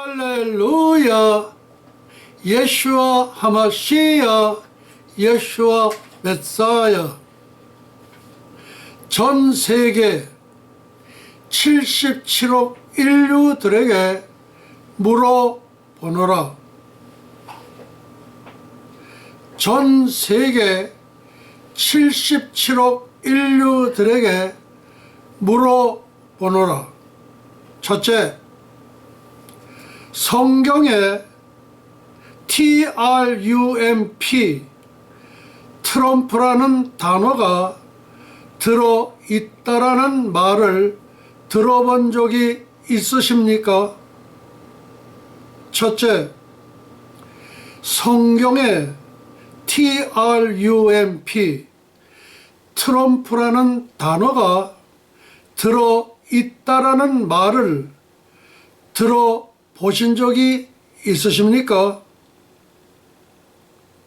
할렐루야. 예슈아 하마시야, 예슈아 메사야. 전 세계 77억 인류들에게 물어보노라. 전 세계 77억 인류들에게 물어보노라. 첫째, 성경에 TRUMP, 트럼프라는 단어가 들어있다라는 말을 들어본 적이 있으십니까? 첫째, 성경에 TRUMP, 트럼프라는 단어가 들어있다라는 말을 들어보신 적이 있으십니까?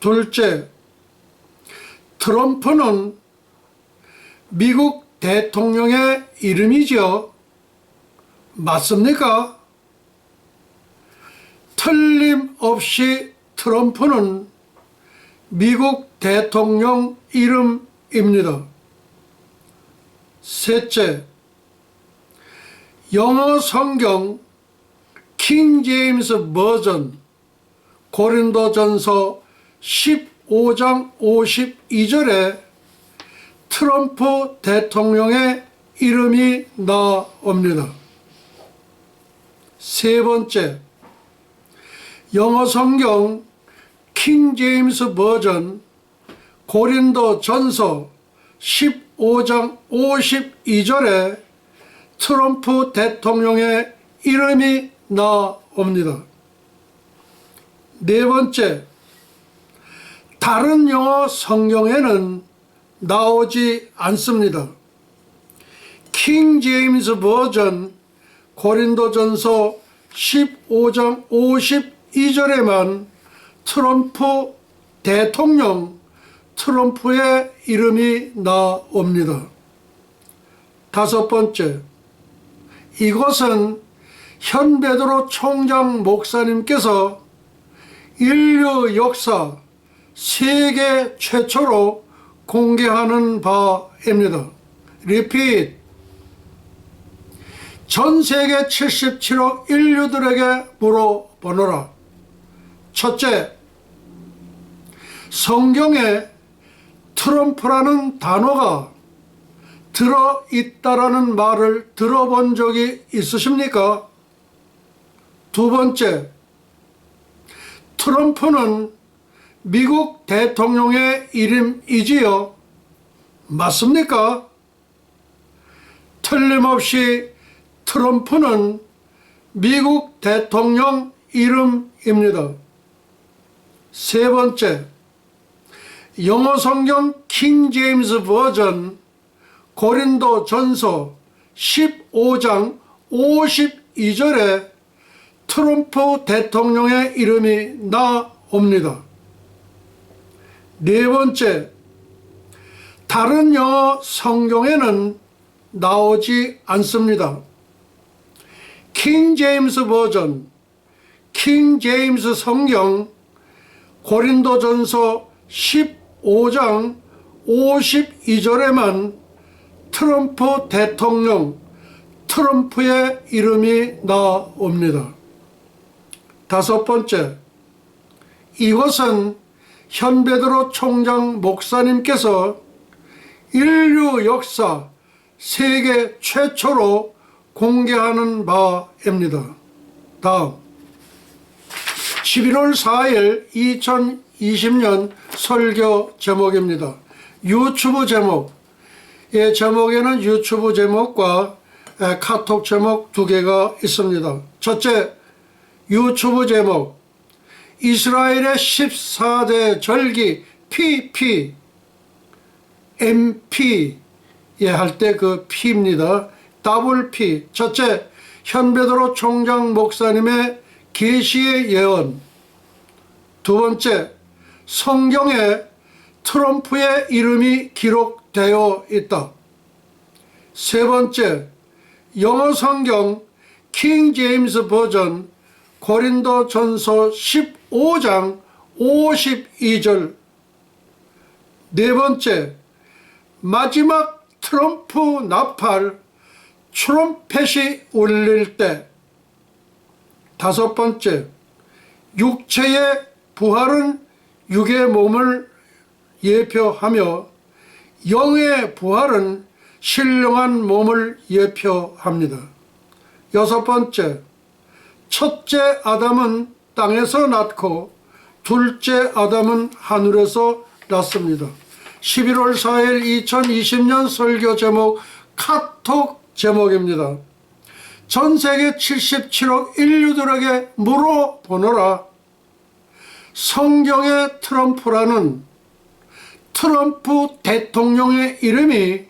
둘째, 트럼프는 미국 대통령의 이름이죠. 맞습니까? 틀림없이 트럼프는 미국 대통령 이름입니다. 셋째, 영어 성경 킹 제임스 버전 고린도전서 15장 52절에 트럼프 대통령의 이름이 나옵니다. 세 번째, 영어 성경 킹 제임스 버전 고린도전서 15장 52절에 트럼프 대통령의 이름이 나옵니다. 네 번째, 다른 영어 성경에는 나오지 않습니다. 킹 제임스 버전 고린도전서 15장 52절에만 트럼프 대통령 트럼프의 이름이 나옵니다. 다섯 번째, 이것은 현 베드로 총장 목사님께서 인류 역사 세계 최초로 공개하는 바입니다. Repeat. 전 세계 77억 인류들에게 물어보노라. 첫째, 성경에 트럼프라는 단어가 들어있다라는 말을 들어본 적이 있으십니까? 두 번째, 트럼프는 미국 대통령의 이름이지요. 맞습니까? 틀림없이 트럼프는 미국 대통령 이름입니다. 세 번째, 영어 성경 킹 제임스 버전 고린도전서 15장 52절에 트럼프 대통령의 이름이 나옵니다. 네 번째, 다른 영어 성경에는 나오지 않습니다. 킹 제임스 버전, 킹 제임스 성경 고린도전서 15장 52절에만 트럼프 대통령, 트럼프의 이름이 나옵니다. 다섯 번째, 이것은 현 베드로 총장 목사님께서 인류 역사 세계 최초로 공개하는 바입니다. 다음, 11월 4일 2020년 설교 제목입니다. 유튜브 제목. 제목에는 유튜브 제목과 카톡 제목 두 개가 있습니다. 첫째, 유튜브 제목, 이스라엘의 14대 절기 PP, MP 할 때 그 P입니다. 더블 P. 첫째, 현 베드로 총장 목사님의 계시의 예언. 두 번째, 성경에 트럼프의 이름이 기록되어 있다. 세 번째, 영어 성경 킹 제임스 버전 고린도전서 15장 52절. 네 번째, 마지막 트럼프 나팔 트럼펫이 울릴 때. 다섯 번째, 육체의 부활은 육의 몸을 예표하며 영의 부활은 신령한 몸을 예표합니다. 여섯 번째, 첫째 아담은 땅에서 났고 둘째 아담은 하늘에서 났습니다. 11월 4일 2020년 설교 제목 카톡 제목입니다. 전 세계 77억 인류들에게 물어보노라. 성경의 트럼프라는 트럼프 대통령의 이름이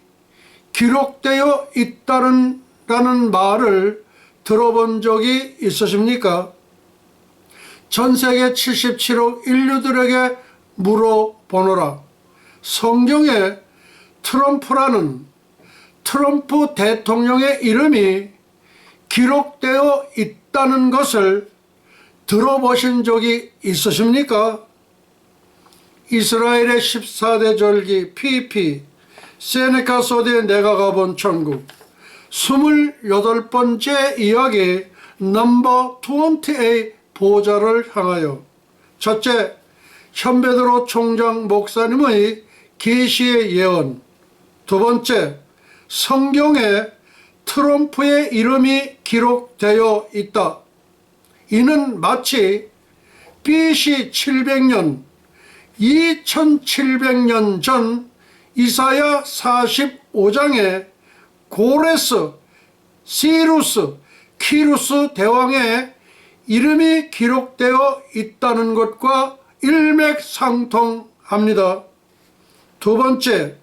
기록되어 있다는 말을 들어본 적이 있으십니까? 전 세계 77억 인류들에게 물어보노라. 성경에 트럼프라는 트럼프 대통령의 이름이 기록되어 있다는 것을 들어보신 적이 있으십니까? 이스라엘의 14대 절기 PP 세네카 소디에 내가 가본 천국 28번째 이야기 넘버 28 보좌를 향하여. 첫째, 현베드로 총장 목사님의 계시의 예언. 두 번째, 성경에 트럼프의 이름이 기록되어 있다. 이는 마치 BC 700년 2700년 전 이사야 45장에 고레스, 시루스, 키루스 대왕의 이름이 기록되어 있다는 것과 일맥상통합니다. 두 번째,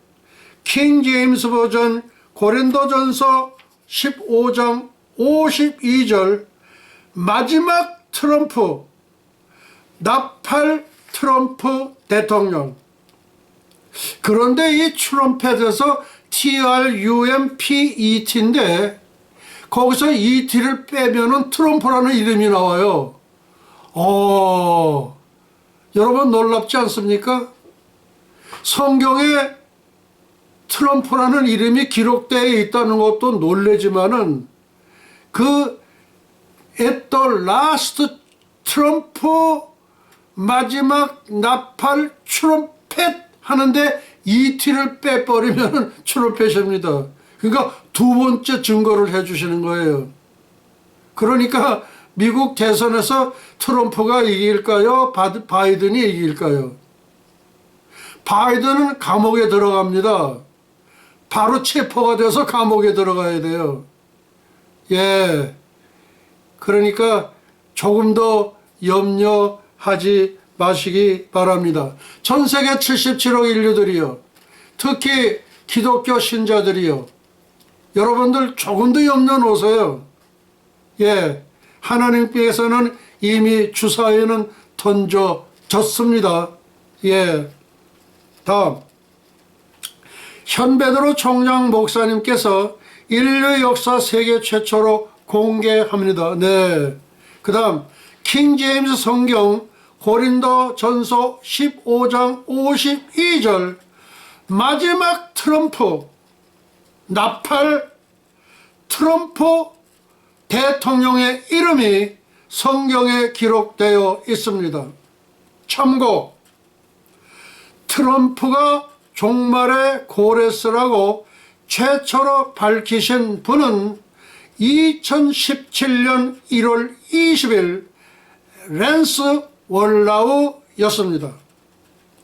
킹 제임스 버전 고린도전서 15장 52절 마지막 트럼프, 나팔 트럼프 대통령. 그런데 이 트럼펫에서 TRUMPET인데 거기서 ET를 빼면은 트럼프라는 이름이 나와요. 여러분 놀랍지 않습니까? 성경에 트럼프라는 이름이 기록되어 있다는 것도 놀라지만은 at the last 트럼프 마지막 나팔 트럼펫 하는데 ET를 빼버리면 트럼펫입니다. 그러니까 두 번째 증거를 해주시는 거예요. 그러니까 미국 대선에서 트럼프가 이길까요? 바이든이 이길까요? 바이든은 감옥에 들어갑니다. 바로 체포가 돼서 감옥에 들어가야 돼요. 예. 그러니까 조금 더 염려하지 마시기 바랍니다. 전 세계 77억 인류들이요. 특히 기독교 신자들이요. 여러분들 조금 더 염려 놓으세요. 예. 하나님께서는 이미 주사위는 던져졌습니다. 예. 다음. 현베드로 총장 목사님께서 인류 역사 세계 최초로 공개합니다. 네. 그 다음 킹 제임스 성경 고린도 전서 15장 52절 마지막 트럼프 나팔 트럼프 대통령의 이름이 성경에 기록되어 있습니다. 참고 트럼프가 종말의 고레스라고 최초로 밝히신 분은 2017년 1월 20일 랜스 월라우였습니다.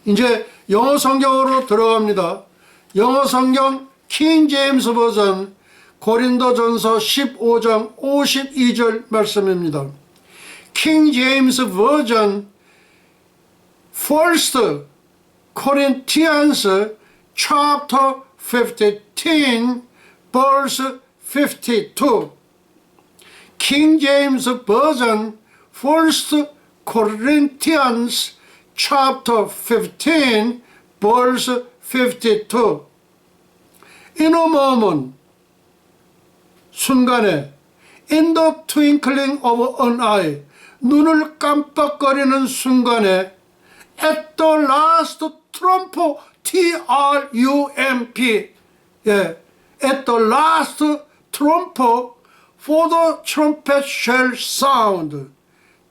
이제 영어 성경으로 들어갑니다. 영어 성경 킹 제임스 버전 고린도전서 15장 52절 말씀입니다. 킹 제임스 버전 First Corinthians chapter 15 verse 52. King James Version, 1 Corinthians chapter 15 verse 52. In a moment, 순간에 In the twinkling of an eye, 눈을 깜빡거리는 순간에 at the last trump, T-R-U-M-P, 예, at the last trump, for the trumpet shall sound,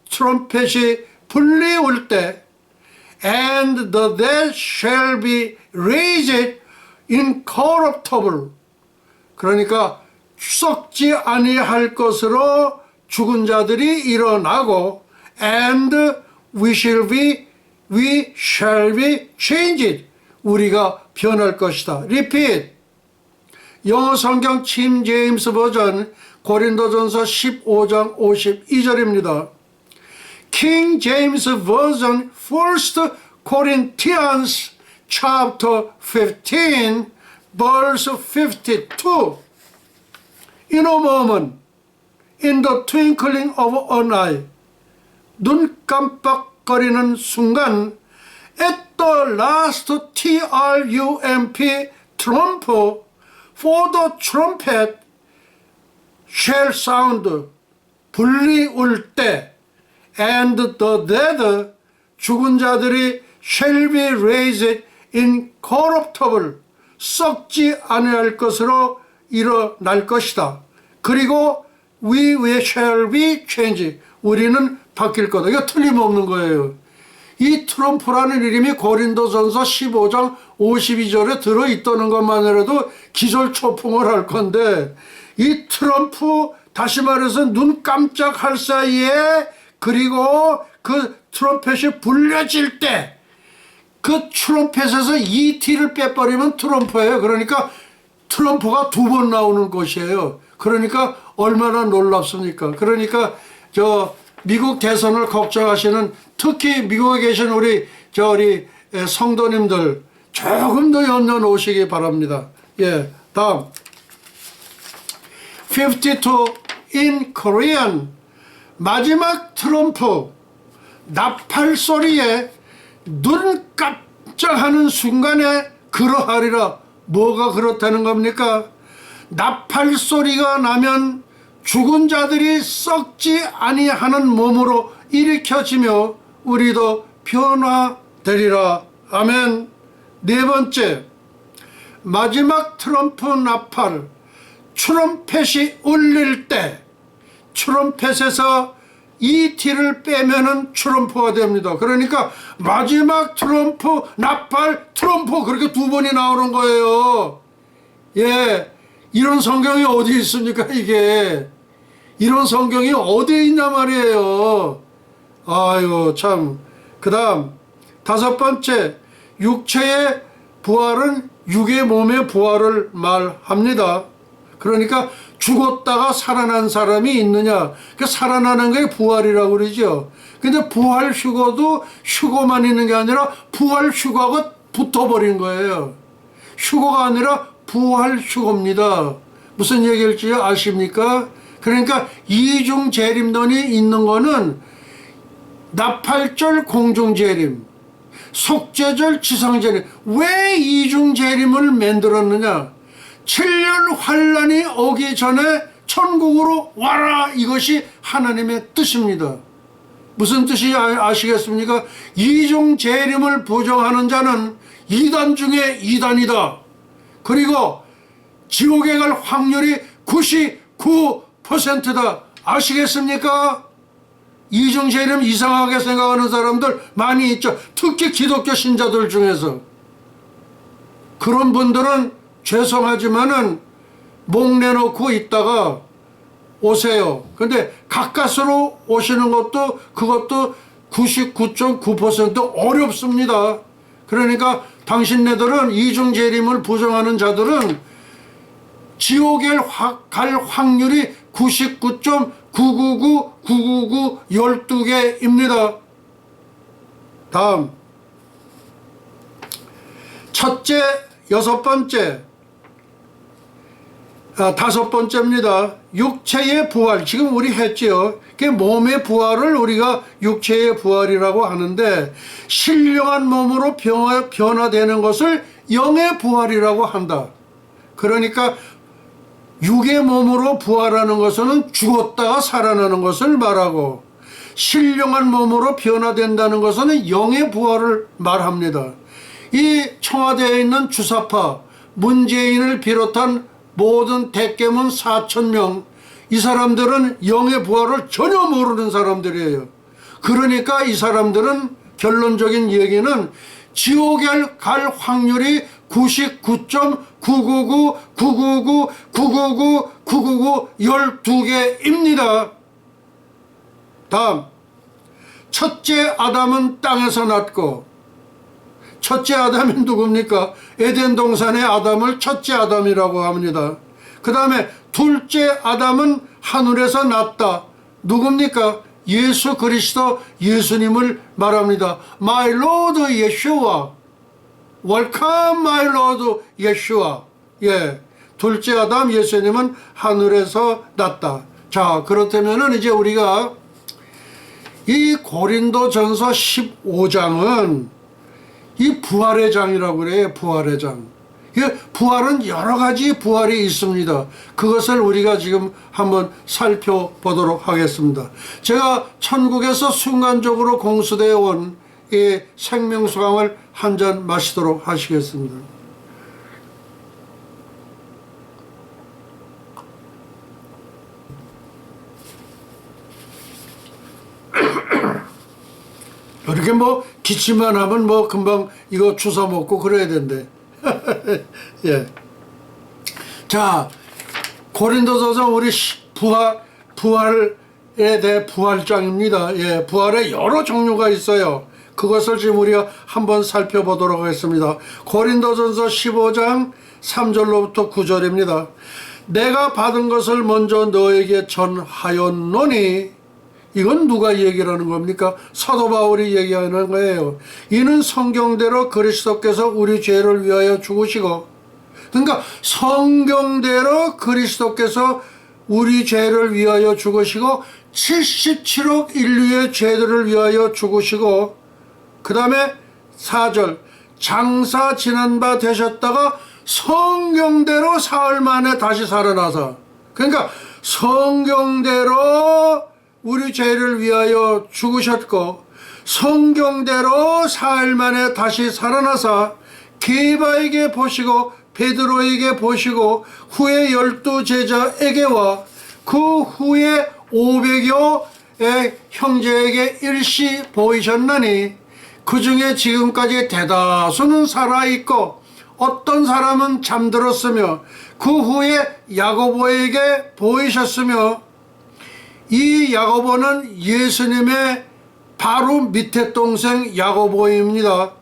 트럼펫이 불리울 때, and the dead shall be raised incorruptible, 그러니까 썩지 아니할 것으로 죽은 자들이 일어나고, and we shall be changed, 우리가 변할 것이다. Repeat. 영어 성경 킴 제임스 버전 고린도전서 15장 52절입니다. King James Version 1 Corinthians chapter 15 verse 52. In a moment, in the twinkling of an eye, 눈 깜빡거리는 순간, at the last trump, trump, for the trumpet shall sound, 불리울 때, and the dead, 죽은 자들이 shall be raised incorruptible, 썩지 아니할 것으로 일어날 것이다. 그리고 we shall be changed, 우리는 바뀔 거다. 이거 틀림없는 거예요. 이 트럼프라는 이름이 고린도전서 15장 52절에 들어있다는 것만으로도 기절초풍을 할 건데, 이 트럼프, 다시 말해서 눈 깜짝할 사이에, 그리고 그 트럼펫이 불려질 때, 그 트럼펫에서 ET를 빼버리면 트럼프예요. 그러니까 트럼프가 두 번 나오는 것이에요. 그러니까 얼마나 놀랍습니까? 그러니까 미국 대선을 걱정하시는, 특히 미국에 계신 우리 성도님들 조금 더 연연 오시기 바랍니다. 예, 다음 52 in Korean, 마지막 트럼프 나팔 소리에 눈 깜짝하는 순간에 그러하리라. 뭐가 그렇다는 겁니까? 나팔 소리가 나면 죽은 자들이 썩지 아니하는 몸으로 일으켜지며 우리도 변화되리라. 아멘. 네 번째, 마지막 트럼프 나팔, 트럼펫이 울릴 때, 트럼펫에서 ET를 빼면은 트럼프가 됩니다. 그러니까 마지막 트럼프, 나팔, 트럼프, 그렇게 두 번이 나오는 거예요. 예, 이런 성경이 어디 있습니까? 이게 이런 성경이 어디에 있냐 말이에요. 아유 참. 그 다음 다섯 번째, 육체의 부활은 육의 몸의 부활을 말합니다. 그러니까 죽었다가 살아난 사람이 있느냐, 그 살아나는 게 부활이라고 그러죠. 근데 부활 휴거도 휴거만 있는 게 아니라 부활 휴거가 붙어버린 거예요. 휴거가 아니라 부활 휴거입니다. 무슨 얘기일지 아십니까? 그러니까 이중 재림론이 있는 거는 나팔절 공중 재림, 속죄절 지상 재림. 왜 이중 재림을 만들었느냐? 7년 환란이 오기 전에 천국으로 와라, 이것이 하나님의 뜻입니다. 무슨 뜻이 아시겠습니까? 이중 재림을 부정하는 자는 이단 중에 이단이다. 그리고 지옥에 갈 확률이 99%다. 아시겠습니까? 이중 재림 이상하게 생각하는 사람들 많이 있죠. 특히 기독교 신자들 중에서. 그런 분들은 죄송하지만은 목 내놓고 있다가 오세요. 근데 가까스로 오시는 것도, 그것도 99.9% 어렵습니다. 그러니까 당신네들은 이중 재림을 부정하는 자들은 지옥에 갈 확률이 99.99999 12개입니다. 다음 첫째, 여섯 번째, 다섯 번째입니다. 육체의 부활. 지금 우리 했지요. 그 몸의 부활을 우리가 육체의 부활이라고 하는데, 신령한 몸으로 변화되는 것을 영의 부활이라고 한다. 그러니까 육의 몸으로 부활하는 것은 죽었다가 살아나는 것을 말하고, 신령한 몸으로 변화된다는 것은 영의 부활을 말합니다. 이 청와대에 있는 주사파 문재인을 비롯한 모든 대깨문 4,000명, 이 사람들은 영의 부활을 전혀 모르는 사람들이에요. 그러니까 이 사람들은, 결론적인 얘기는 지옥에 갈 확률이 99.999, 999, 999, 999, 12개입니다. 다음, 첫째 아담은 땅에서 났고, 첫째 아담이 누굽니까? 에덴 동산의 아담을 첫째 아담이라고 합니다. 그 다음에 둘째 아담은 하늘에서 났다. 누굽니까? 예수 그리스도, 예수님을 말합니다. My Lord Yeshua. Welcome my Lord Yeshua. 예, 둘째 아담 예수님은 하늘에서 났다. 자, 그렇다면은 이제 우리가 이 고린도전서 15장은 이 부활의 장이라고 그래요. 부활의 장. 부활은 여러 가지 부활이 있습니다. 그것을 우리가 지금 한번 살펴보도록 하겠습니다. 제가 천국에서 순간적으로 공수되어 온 이 생명수강을 한 잔 마시도록 하시겠습니다. 이렇게 뭐 기침만 하면 뭐 금방 이거 주워 먹고 그래야 된대. 예. 자, 고린도전서 우리 부활에 대해 부활장입니다. 예, 부활에 여러 종류가 있어요. 그것을 지금 우리가 한번 살펴보도록 하겠습니다. 고린도전서 15장 3절로부터 9절입니다. 내가 받은 것을 먼저 너에게 전하였노니, 이건 누가 얘기를 하는 겁니까? 사도 바울이 얘기하는 거예요. 이는 성경대로 그리스도께서 우리 죄를 위하여 죽으시고, 그러니까 성경대로 그리스도께서 우리 죄를 위하여 죽으시고 77억 인류의 죄들을 위하여 죽으시고, 그 다음에 4절, 장사 지난 바 되셨다가 성경대로 사흘 만에 다시 살아나서, 그러니까 성경대로 우리 죄를 위하여 죽으셨고 성경대로 사흘 만에 다시 살아나사 게바에게 보시고 베드로에게 보시고 후에 12 제자에게와 그 후에 500여의 형제에게 일시 보이셨나니, 그 중에 지금까지 대다수는 살아있고 어떤 사람은 잠들었으며 그 후에 야고보에게 보이셨으며, 이 야고보는 예수님의 바로 밑에 동생 야고보입니다.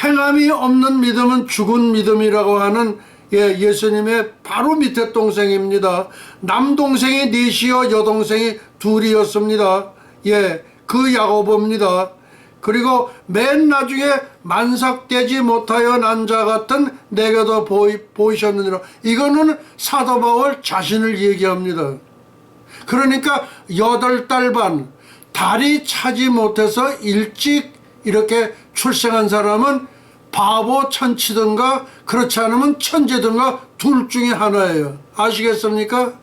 행함이 없는 믿음은 죽은 믿음이라고 하는 예수님의 바로 밑에 동생입니다. 남동생이 넷이요 여동생이 둘이었습니다. 예, 그 야고보입니다. 그리고 맨 나중에 만삭되지 못하여 난 자 같은 내게도 보이셨느니라. 이거는 사도 바울 자신을 얘기합니다. 그러니까 8달 반 달이 차지 못해서 일찍 이렇게 출생한 사람은 바보 천치든가 그렇지 않으면 천재든가 둘 중에 하나예요. 아시겠습니까?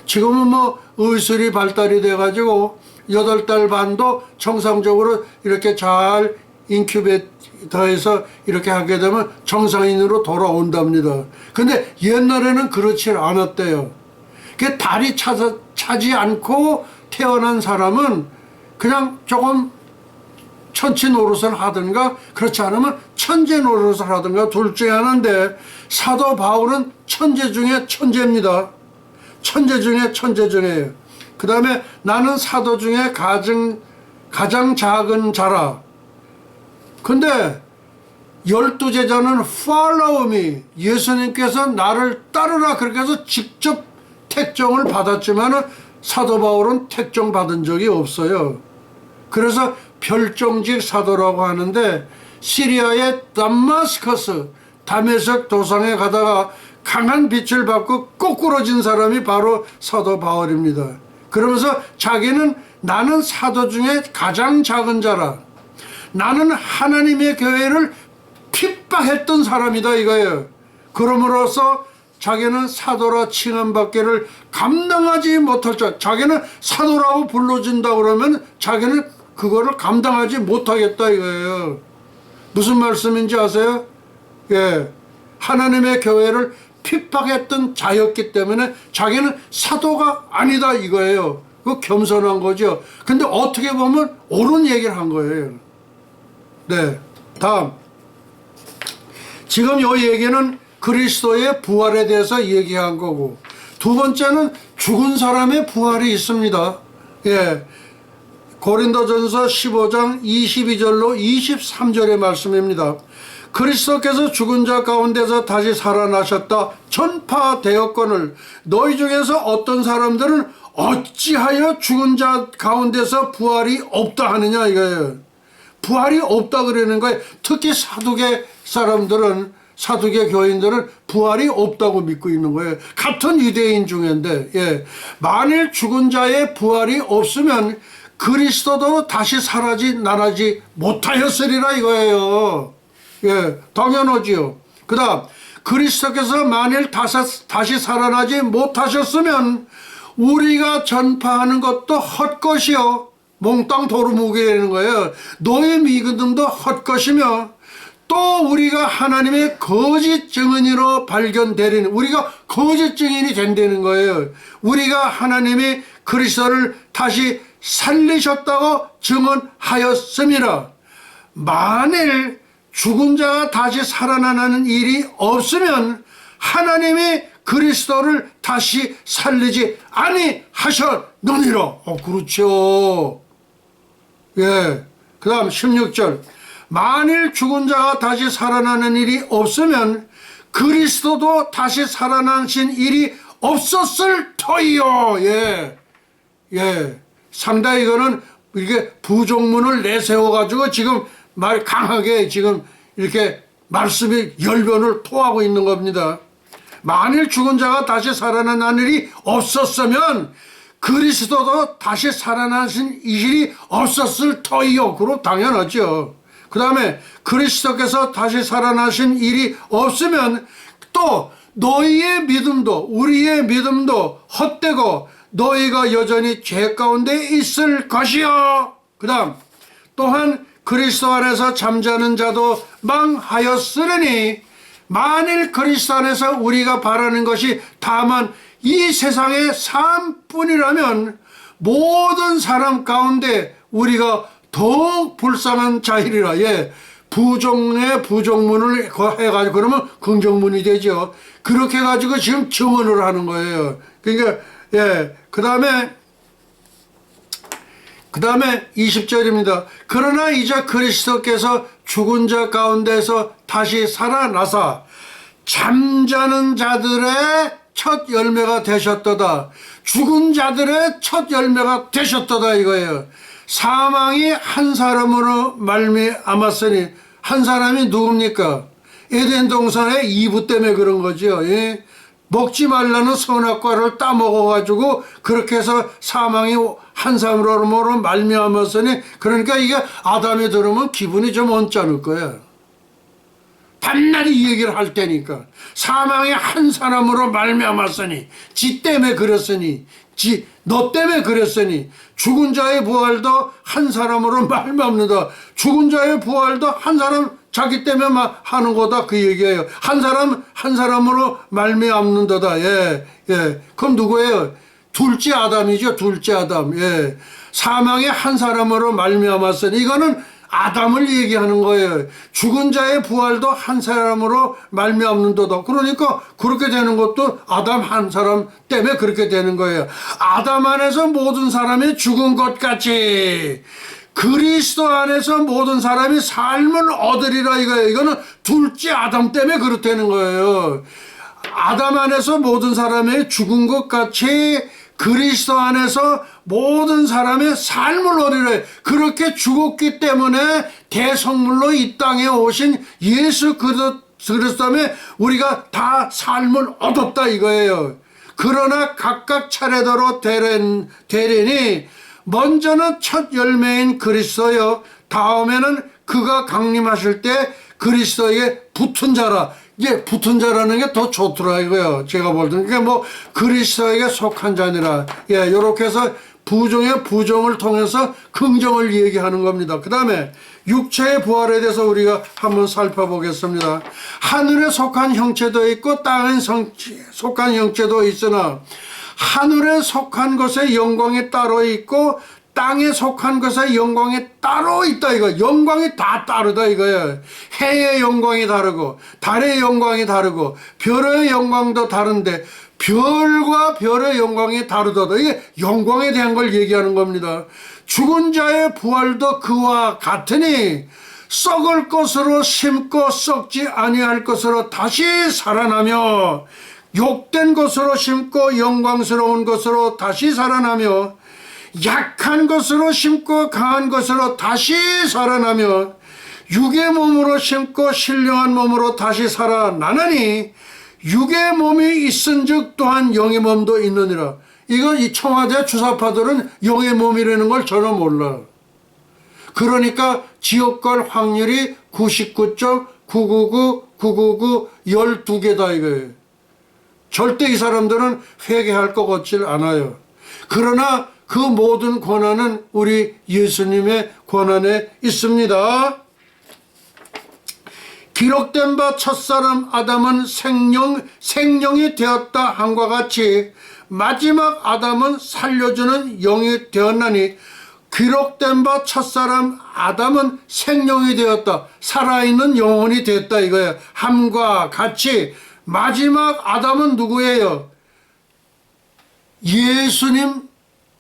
지금은 뭐 의술이 발달이 돼 가지고 8달 반도 정상적으로 이렇게 잘 인큐베이터에서 이렇게 하게 되면 정상인으로 돌아온답니다. 근데 옛날에는 그렇지 않았대요. 그 달이 차지 않고 태어난 사람은 그냥 조금 천치 노릇을 하든가 그렇지 않으면 천재 노릇을 하든가 둘 중에 하나인데, 사도 바울은 천재 중에 천재입니다. 천재 중에 천재 중에요. 그 다음에 나는 사도 중에 가장 작은 자라. 근데 12 제자는 follow me, 예수님께서 나를 따르라 그렇게 해서 직접 택정을 받았지만 사도 바울은 택정 받은 적이 없어요. 그래서 별종직 사도라고 하는데, 시리아의 다마스커스 다메섹 도상에 가다가 강한 빛을 받고 꼬꾸러진 사람이 바로 사도 바울입니다. 그러면서 자기는 나는 사도 중에 가장 작은 자라, 나는 하나님의 교회를 핍박했던 사람이다 이거예요. 그럼으로써 자기는 사도라 칭함받기를 감당하지 못할 줄, 자기는 사도라고 불러준다 그러면 자기는 그거를 감당하지 못하겠다 이거예요. 무슨 말씀인지 아세요? 예, 하나님의 교회를 핍박했던 자였기 때문에 자기는 사도가 아니다 이거예요. 그 겸손한 거죠. 근데 어떻게 보면 옳은 얘기를 한 거예요. 네, 다음. 지금 이 얘기는 그리스도의 부활에 대해서 얘기한 거고, 두 번째는 죽은 사람의 부활이 있습니다. 예, 고린도전서 15장 22절로 23절의 말씀입니다. 그리스도께서 죽은 자 가운데서 다시 살아나셨다 전파되었거늘 너희 중에서 어떤 사람들은 어찌하여 죽은 자 가운데서 부활이 없다 하느냐 이거예요. 부활이 없다 그러는 거예요. 특히 사두개 사람들은, 사두개 교인들은 부활이 없다고 믿고 있는 거예요. 같은 유대인 중인데, 예, 만일 죽은 자의 부활이 없으면 그리스도도 다시 나라지 못하였으리라 이거예요. 예, 당연하지요. 그 다음, 그리스도께서 만일 다시 살아나지 못하셨으면 우리가 전파하는 것도 헛것이요, 몽땅 도루묵이 되는 거예요. 너의 믿음도 헛것이며 또 우리가 하나님의 거짓 증인으로 발견되리니, 우리가 거짓 증인이 된다는 거예요. 우리가 하나님이 그리스도를 다시 살리셨다고 증언하였음이라. 만일 죽은 자가 다시 살아나는 일이 없으면 하나님이 그리스도를 다시 살리지 아니하셨느니라. 그렇죠. 예. 그 다음 16절. 만일 죽은 자가 다시 살아나는 일이 없으면 그리스도도 다시 살아나신 일이 없었을 터이요. 예. 예. 상당히 이거는 이렇게 부족문을 내세워가지고 지금 말 강하게 지금 이렇게 말씀이 열변을 토하고 있는 겁니다. 만일 죽은 자가 다시 살아나는 일이 없었으면 그리스도도 다시 살아나신 일이 없었을 터이요. 그럼 당연하죠. 그 다음에 그리스도께서 다시 살아나신 일이 없으면 또 너희의 믿음도 우리의 믿음도 헛되고 너희가 여전히 죄 가운데 있을 것이요. 그 다음, 또한 그리스도 안에서 잠자는 자도 망하였으니 만일 그리스도 안에서 우리가 바라는 것이 다만 이 세상의 삶뿐이라면 모든 사람 가운데 우리가 더욱 불쌍한 자이리라. 예, 부정의 부정문을 해가지고 그러면 긍정문이 되죠. 그렇게 해가지고 지금 증언을 하는 거예요. 그러니까 예, 그 다음에 20절입니다. 그러나 이제 그리스도께서 죽은 자 가운데서 다시 살아나사 잠자는 자들의 첫 열매가 되셨도다. 죽은 자들의 첫 열매가 되셨도다 이거예요. 사망이 한 사람으로 말미암았으니, 한 사람이 누굽니까? 에덴 동산의 이브 때문에 그런 거죠. 예? 먹지 말라는 선악과를 따먹어가지고 그렇게 해서 사망이 한 사람으로 말미암았으니, 그러니까 이게 아담이 들으면 기분이 좀 언짢을 거야. 밤낮 이 얘기를 할 테니까. 사망이 한 사람으로 말미암았으니, 지 때문에 그랬으니, 너 때문에 그랬으니, 죽은 자의 부활도 한 사람으로 말미암는다. 죽은 자의 부활도 한 사람 자기 때문에 하는 거다 그 얘기예요. 한 사람으로 말미암는다다. 예, 예. 그럼 누구예요? 둘째 아담이죠. 둘째 아담. 예. 사망의 한 사람으로 말미암았으니, 이거는 아담을 얘기하는 거예요. 죽은 자의 부활도 한 사람으로 말미암는도다. 그러니까 그렇게 되는 것도 아담 한 사람 때문에 그렇게 되는 거예요. 아담 안에서 모든 사람이 죽은 것 같이 그리스도 안에서 모든 사람이 삶을 얻으리라 이거예요. 이거는 둘째 아담 때문에 그렇다는 거예요. 아담 안에서 모든 사람이 죽은 것 같이 그리스도 안에서 모든 사람의 삶을 얻으려, 그렇게 죽었기 때문에 대성물로 이 땅에 오신 예수 그리스도 때문에 우리가 다 삶을 얻었다 이거예요. 그러나 각각 차례대로 되리니 먼저는 첫 열매인 그리스도요, 다음에는 그가 강림하실 때 그리스도에게 붙은 자라. 이제 붙은 자라는 게 더 좋더라 이거요. 제가 볼 때는. 그러니까 뭐 그리스도에게 속한 자니라. 예, 요렇게 해서 부정의 부정을 통해서 긍정을 얘기하는 겁니다. 그 다음에 육체의 부활에 대해서 우리가 한번 살펴보겠습니다. 하늘에 속한 형체도 있고 땅에 속한 형체도 있으나 하늘에 속한 것의 영광이 따로 있고 땅에 속한 것의 영광이 따로 있다 이거. 영광이 다 다르다 이거예요. 해의 영광이 다르고 달의 영광이 다르고 별의 영광도 다른데 별과 별의 영광이 다르다. 이게 영광에 대한 걸 얘기하는 겁니다. 죽은 자의 부활도 그와 같으니 썩을 것으로 심고 썩지 아니할 것으로 다시 살아나며 욕된 것으로 심고 영광스러운 것으로 다시 살아나며 약한 것으로 심고 강한 것으로 다시 살아나며 육의 몸으로 심고 신령한 몸으로 다시 살아나느니 육의 몸이 있은즉 또한 영의 몸도 있느니라. 이거 이 청와대 주사파들은 영의 몸이라는 걸 전혀 몰라. 그러니까 지역갈 확률이 99.999 999 12개다 이거예요. 절대 이 사람들은 회개할 것 같질 않아요. 그러나 그 모든 권한은 우리 예수님의 권한에 있습니다. 기록된 바 첫사람 아담은 생령이 되었다 함과 같이 마지막 아담은 살려주는 영이 되었나니 기록된 바 첫사람 아담은 생령이 되었다. 살아있는 영혼이 됐다 이거예요. 함과 같이 마지막 아담은 누구예요? 예수님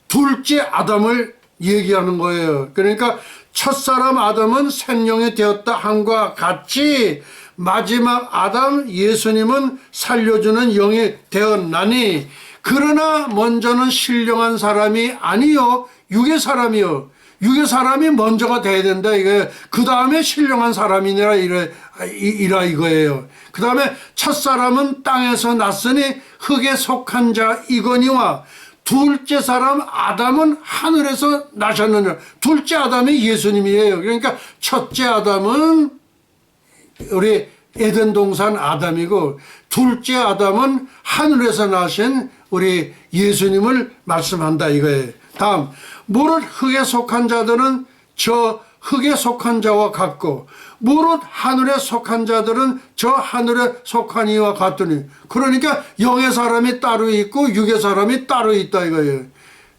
둘째 아담을 얘기하는 거예요. 그러니까 첫사람 아담은 생명이 되었다 함과 같이 마지막 아담 예수님은 살려주는 영이 되었나니 그러나 먼저는 신령한 사람이 아니요 육의 사람이요. 육의 사람이 먼저가 돼야 된다 이거예요. 그 다음에 신령한 사람이니라 이라 이거예요. 그 다음에 첫사람은 땅에서 났으니 흙에 속한 자 이거니와 둘째 사람 아담은 하늘에서 나셨느냐. 둘째 아담이 예수님이에요. 그러니까 첫째 아담은 우리 에덴 동산 아담이고 둘째 아담은 하늘에서 나신 우리 예수님을 말씀한다 이거예요. 다음 무릇 흙에 속한 자들은 저 흙에 속한 자와 같고 무릇 하늘에 속한 자들은 저 하늘에 속한 이와 같으니 그러니까 영의 사람이 따로 있고 육의 사람이 따로 있다 이거예요.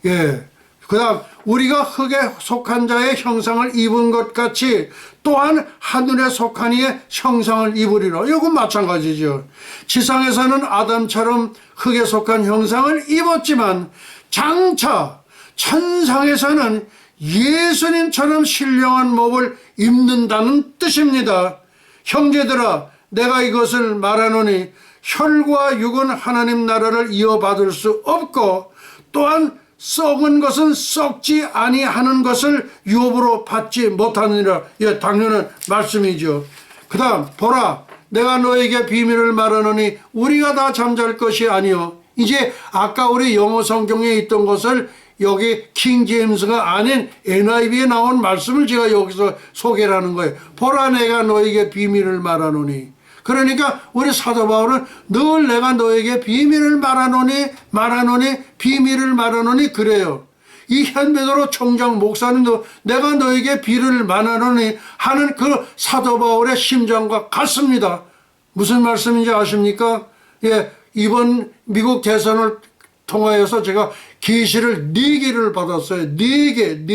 예. 그 다음 우리가 흙에 속한 자의 형상을 입은 것 같이 또한 하늘에 속한 이의 형상을 입으리라. 이건 마찬가지죠. 지상에서는 아담처럼 흙에 속한 형상을 입었지만 장차 천상에서는 예수님처럼 신령한 몸을 입는다는 뜻입니다. 형제들아 내가 이것을 말하노니 혈과 육은 하나님 나라를 이어받을 수 없고 또한 썩은 것은 썩지 아니하는 것을 유업으로 받지 못하느니라. 예, 당연한 말씀이죠. 그 다음 보라 내가 너에게 비밀을 말하노니 우리가 다 잠잘 것이 아니요. 이제 아까 우리 영어 성경에 있던 것을 여기 킹 제임스가 아닌 NIV에 나온 말씀을 제가 여기서 소개를 하는 거예요. 보라 내가 너에게 비밀을 말하노니. 그러니까 우리 사도 바울은 늘 내가 너에게 비밀을 말하노니 비밀을 말하노니 그래요. 이 현베드로 총장 목사님도 내가 너에게 비밀을 말하노니 하는 그 사도 바울의 심정과 같습니다. 무슨 말씀인지 아십니까? 예, 이번 미국 대선을 통하여서 제가 계시를 4개를 받았어요. 4개.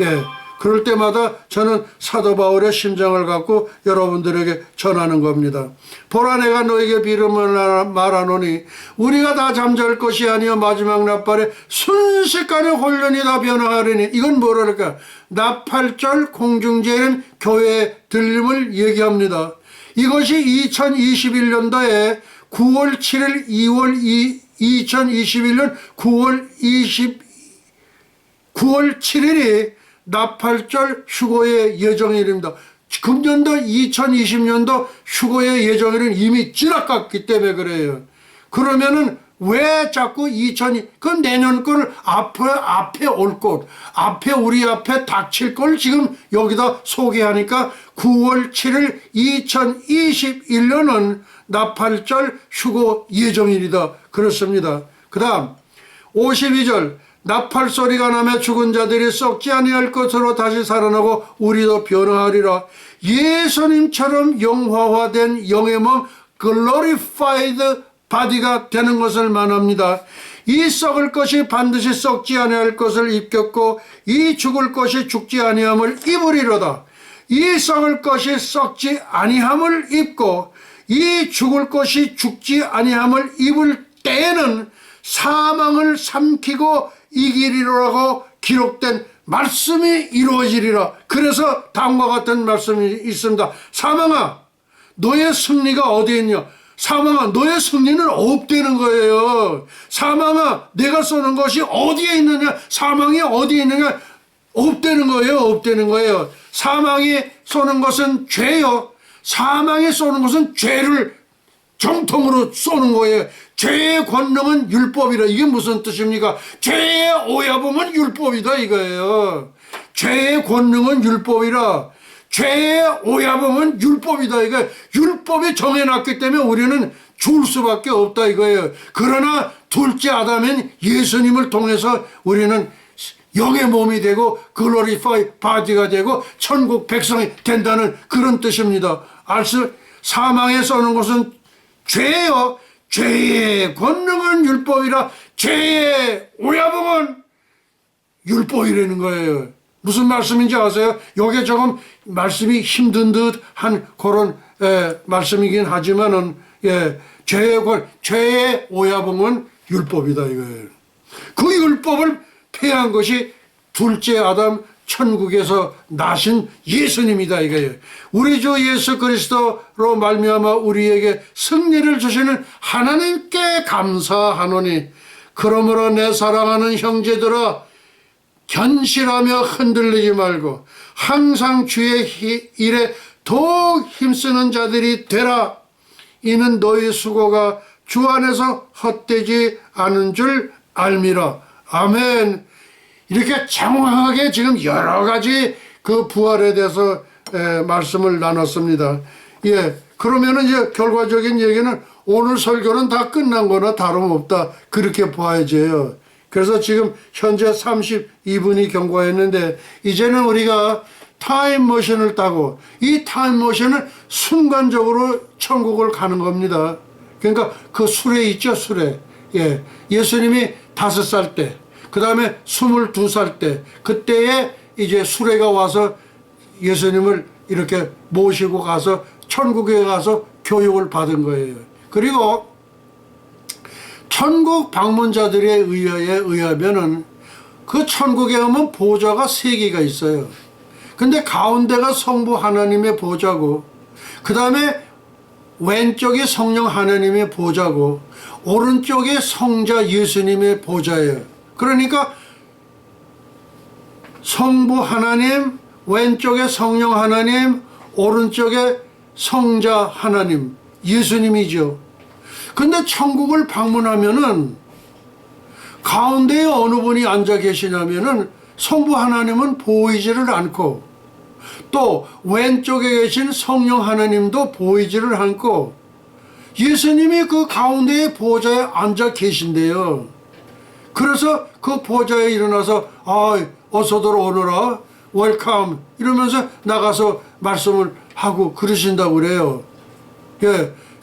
예. 그럴 때마다 저는 사도 바울의 심정을 갖고 여러분들에게 전하는 겁니다. 보라 내가 너에게 비밀을 말하노니 우리가 다 잠잘 것이 아니요 마지막 나팔에 순식간에 혼련이 다 변화하리니. 이건 뭐랄까 나팔절 공중제인 교회의 들림을 얘기합니다. 이것이 2021년도에 9월 7일 2021년 9월 7일이 나팔절 휴거의 예정일입니다. 금년도 2020년도 휴거의 예정일은 이미 지나갔기 때문에 그래요. 그러면은 왜 자꾸 2000이, 그 내년 걸 앞에 올 것, 우리 앞에 닥칠 걸 지금 여기다 소개하니까 9월 7일 2021년은 나팔절 휴거 예정일이다. 그렇습니다. 그 다음 52절 나팔 소리가 나며 죽은 자들이 썩지 아니할 것으로 다시 살아나고 우리도 변화하리라. 예수님처럼 영화화된 영의 몸 glorified body가 되는 것을 말합니다. 이 썩을 것이 반드시 썩지 아니할 것을 입겼고 이 죽을 것이 죽지 아니함을 입으리로다. 이 썩을 것이 썩지 아니함을 입고 이 죽을 것이 죽지 아니함을 입을 때에는 사망을 삼키고 이기리라고 기록된 말씀이 이루어지리라. 그래서 다음과 같은 말씀이 있습니다. 사망아, 너의 승리가 어디에 있냐? 사망아, 너의 승리는 없다는 거예요. 사망아, 내가 쏘는 것이 어디에 있느냐? 사망이 어디에 있느냐? 없다는 거예요. 없다는 거예요. 사망이 쏘는 것은 죄요. 사망이 쏘는 것은 죄를 정통으로 쏘는 거예요. 죄의 권능은 율법이라. 이게 무슨 뜻입니까? 죄의 오야범은 율법이다 이거예요. 죄의 권능은 율법이라. 죄의 오야범은 율법이다 이거. 율법이 정해놨기 때문에 우리는 죽을 수밖에 없다 이거예요. 그러나 둘째 아담인 예수님을 통해서 우리는 영의 몸이 되고 글로리파이 바디가 되고 천국 백성이 된다는 그런 뜻입니다. 알수 사망에 쏘는 것은 죄요. 죄의 권능은 율법이라. 죄의 오야범은 율법이라는 거예요. 무슨 말씀인지 아세요? 요게 조금 말씀이 힘든 듯한 그런 말씀이긴 하지만은 죄의 오야범은 율법이다 이거예요. 그 율법을 폐한 것이 둘째 아담 천국에서 나신 예수님이다 이거예요. 우리 주 예수 그리스도로 말미암아 우리에게 승리를 주시는 하나님께 감사하노니 그러므로 내 사랑하는 형제들아 견실하며 흔들리지 말고 항상 주의 일에 더욱 힘쓰는 자들이 되라. 이는 너희 수고가 주 안에서 헛되지 않은 줄 알미라. 아멘. 이렇게 장황하게 지금 여러 가지 그 부활에 대해서 말씀을 나눴습니다. 그러면은 이제 결과적인 얘기는 오늘 설교는 다 끝난 거나 다름없다. 그렇게 봐야죠. 그래서 지금 현재 32분이 경과했는데 이제는 우리가 타임머신을 타고 이 타임머신은 순간적으로 천국을 가는 겁니다. 그러니까 그 수레 있죠, 수레. 예수님이 5살 때, 그 다음에 22살 때, 그때에 이제 수레가 와서 예수님을 이렇게 모시고 가서 천국에 가서 교육을 받은 거예요. 그리고 천국 방문자들에 의하면은 그 천국에 가면 보좌가 3개가 있어요. 근데 가운데가 성부 하나님의 보좌고, 그 다음에 왼쪽이 성령 하나님의 보좌고, 오른쪽이 성자 예수님의 보좌예요. 그러니까 성부 하나님, 왼쪽에 성령 하나님, 오른쪽에 성자 하나님, 예수님이죠. 근데 천국을 방문하면은 가운데에 어느 분이 앉아 계시냐면은 성부 하나님은 보이지를 않고 또 왼쪽에 계신 성령 하나님도 보이지를 않고 예수님이 그 가운데의 보좌에 앉아 계신대요. 그래서 그 보좌에 일어나서 어서들 오너라 웰컴 이러면서 나가서 말씀을 하고 그러신다고 그래요.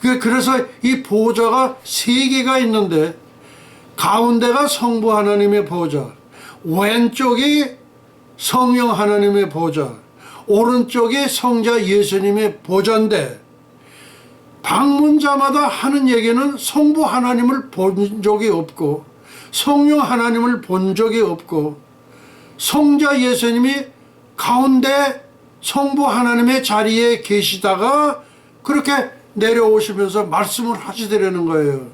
그래서 이 보좌가 3개가 있는데 가운데가 성부 하나님의 보좌, 왼쪽이 성령 하나님의 보좌, 오른쪽이 성자 예수님의 보좌인데 방문자마다 하는 얘기는 성부 하나님을 본 적이 없고 성령 하나님을 본 적이 없고 성자 예수님이 가운데 성부 하나님의 자리에 계시다가 그렇게 내려오시면서 말씀을 하시더라는 거예요.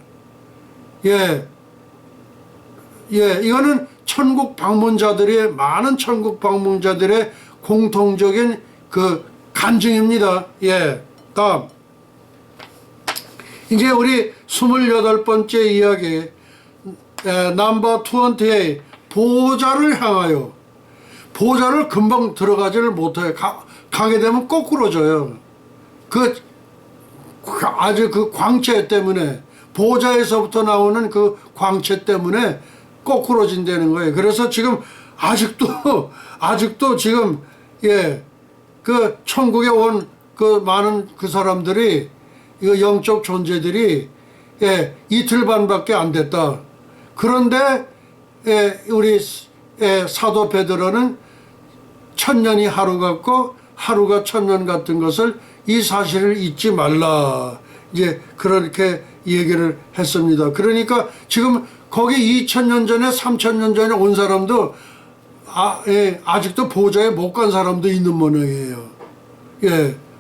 이거는 천국 방문자들의 많은 천국 방문자들의 공통적인 그 간증입니다. 다음 이제 우리 28번째 이야기 넘버 28 보좌를 향하여 보좌를 금방 들어가지를 못해요. 가게 되면 거꾸로져요. 아주 그 광채 때문에 보좌에서부터 나오는 그 광채 때문에 거꾸로진다는 거예요. 그래서 지금 아직도 지금 그 천국에 온 그 많은 그 사람들이 이 영적 존재들이 이틀 반밖에 안 됐다. 그런데 우리 사도 베드로는 1000년이 하루 같고 하루가 1000년 같은 것을 이 사실을 잊지 말라. 이제 그렇게 얘기를 했습니다. 그러니까 지금 거기 2000년 전에 3000년 전에 온 사람도 아직도 보좌에 못 간 사람도 있는 모양이에요.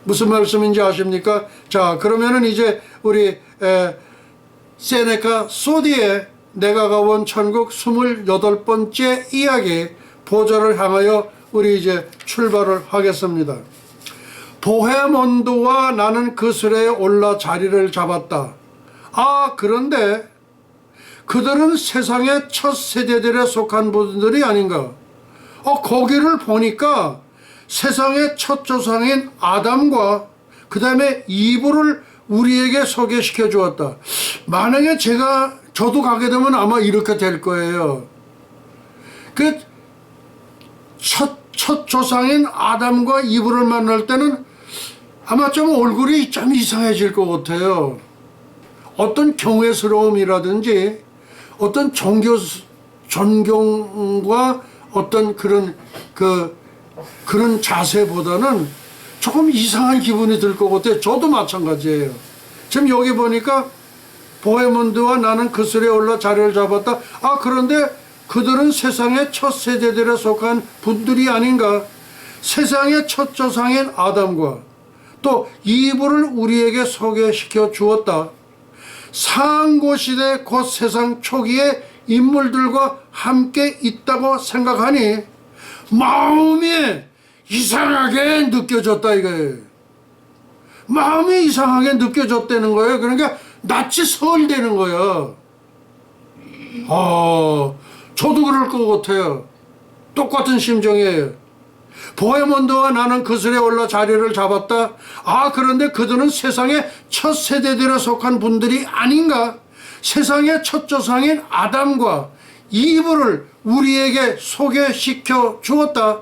무슨 말씀인지 아십니까? 자, 그러면은 이제 우리 세네카 소디의 내가 가본 천국 28번째 이야기 보좌를 향하여 우리 이제 출발을 하겠습니다. 보헤몬드와 나는 그 수레에 올라 자리를 잡았다. 그런데 그들은 세상의 첫 세대들에 속한 분들이 아닌가. 거기를 보니까 세상의 첫 조상인 아담과 그 다음에 이브를 우리에게 소개시켜 주었다. 만약에 저도 가게 되면 아마 이렇게 될 거예요. 그 첫 조상인 아담과 이브를 만날 때는 아마 좀 얼굴이 좀 이상해질 것 같아요. 어떤 경외스러움이라든지 어떤 존경과 어떤 그런 자세보다는 조금 이상한 기분이 들 것 같아요. 저도 마찬가지예요. 지금 여기 보니까 보헤몬드와 나는 그 수레에 올라 자리를 잡았다. 그런데 그들은 세상의 첫 세대들에 속한 분들이 아닌가. 세상의 첫 조상인 아담과 또 이브를 우리에게 소개시켜 주었다. 상고시대 곧 세상 초기의 인물들과 함께 있다고 생각하니 마음이 이상하게 느껴졌다 이거예요. 마음이 이상하게 느껴졌다는 거예요. 그러니까 낯이 설되는 거예요. 저도 그럴 것 같아요. 똑같은 심정이에요. 보헤몬드와 나는 그 수레에 올라 자리를 잡았다. 그런데 그들은 세상의 첫 세대들에 속한 분들이 아닌가. 세상의 첫 조상인 아담과 이브를 우리에게 소개시켜 주었다.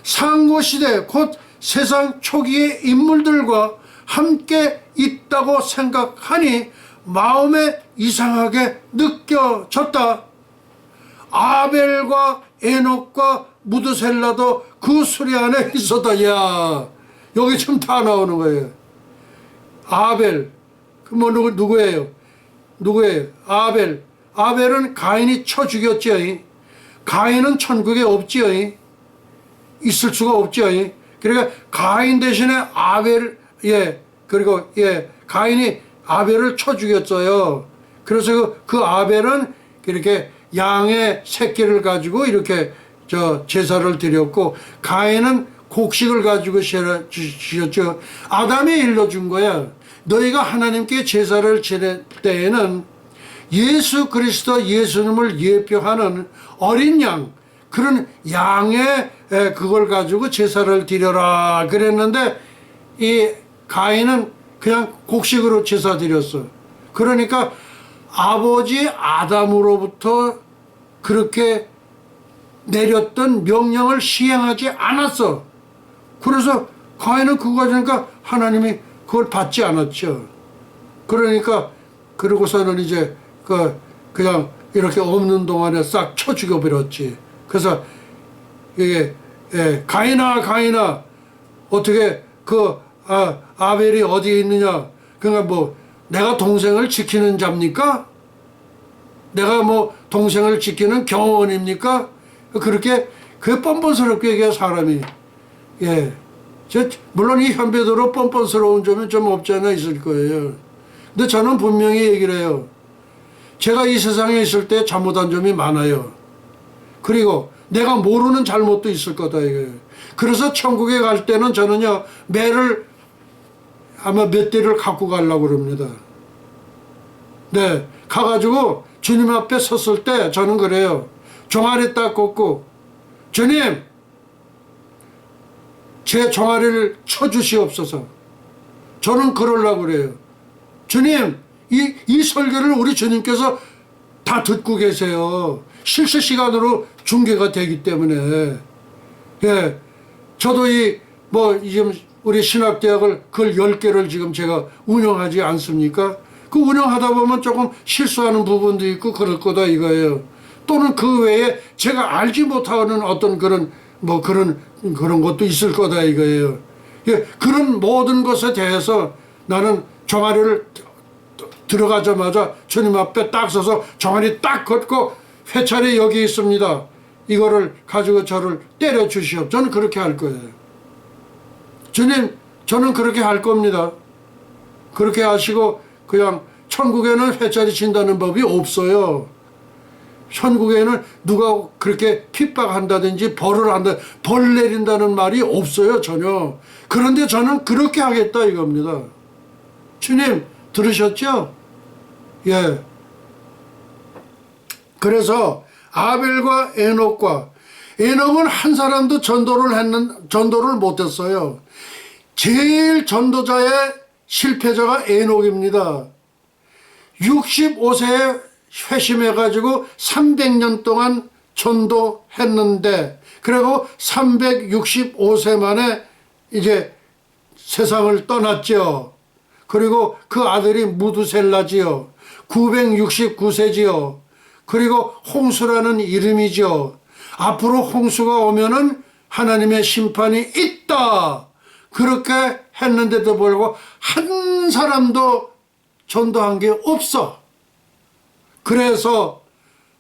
상고시대 곧 세상 초기의 인물들과 함께 있다고 생각하니 마음에 이상하게 느껴졌다. 아벨과 에녹과 무드셀라도 그 수레 안에 있었다. 여기 지금 다 나오는 거예요. 아벨, 누구예요? 아벨은 가인이 쳐 죽였죠. 가인은 천국에 없지요. 있을 수가 없죠. 그러니까 가인 대신에 가인이 아벨을 쳐 죽였어요. 그래서 그 아벨은 이렇게 양의 새끼를 가지고 이렇게 제사를 드렸고, 가인은 곡식을 가지고 주셨죠. 아담이 일러준 거야. 너희가 하나님께 제사를 지낼 때에는 예수 그리스도 예수님을 예표하는 어린 양, 그런 양의 그걸 가지고 제사를 드려라 그랬는데, 이 가인은 그냥 곡식으로 제사 드렸어. 그러니까 아버지 아담으로부터 그렇게 내렸던 명령을 시행하지 않았어. 그래서 가인은 그거 가지니까 하나님이 그걸 받지 않았죠. 그러니까 그러고서는 이제 그냥 이렇게 없는 동안에 싹 쳐 죽여버렸지. 그래서 이게 가인아 어떻게 아벨이 어디에 있느냐? 그러니까 내가 동생을 지키는 자입니까? 내가 동생을 지키는 경호원입니까? 그렇게 뻔뻔스럽게 얘기해 사람이. 물론 이 현배도로 뻔뻔스러운 점은 좀 없지 않아 있을 거예요. 근데 저는 분명히 얘기를 해요. 제가 이 세상에 있을 때 잘못한 점이 많아요. 그리고 내가 모르는 잘못도 있을 거다 이거예요. 그래서 천국에 갈 때는 저는요, 매를 아마 몇 대를 갖고 가려고 그럽니다. 가가지고 주님 앞에 섰을 때 저는 그래요. 종아리 딱 걷고 주님 제 종아리를 쳐주시옵소서. 저는 그러려고 그래요. 주님 이 설교를 우리 주님께서 다 듣고 계세요. 실시간으로 중계가 되기 때문에. 예, 저도 지금 우리 신학대학을 그걸 10개를 지금 제가 운영하지 않습니까? 그 운영하다 보면 조금 실수하는 부분도 있고 그럴 거다 이거예요. 또는 그 외에 제가 알지 못하는 어떤 그런 것도 있을 거다 이거예요. 예, 그런 모든 것에 대해서 나는 종아리를 들어가자마자 주님 앞에 딱 서서 종아리 딱 걷고 회찰이 여기 있습니다. 이거를 가지고 저를 때려 주시옵. 저는 그렇게 할 거예요. 주님, 저는 그렇게 할 겁니다. 그렇게 하시고 그냥 천국에는 회찰이 진다는 법이 없어요. 천국에는 누가 그렇게 핍박한다든지 벌 내린다는 말이 없어요, 전혀. 그런데 저는 그렇게 하겠다 이겁니다. 주님, 들으셨죠? 예. 그래서 아벨과 에녹은 한 사람도 전도를 못했어요. 제일 전도자의 실패자가 에녹입니다. 65세에 회심해가지고 300년 동안 전도했는데, 그리고 365세 만에 이제 세상을 떠났죠. 그리고 그 아들이 무두셀라지요. 969세지요. 그리고 홍수라는 이름이죠. 앞으로 홍수가 오면은 하나님의 심판이 있다. 그렇게 했는데도 불구하고 한 사람도 전도한 게 없어. 그래서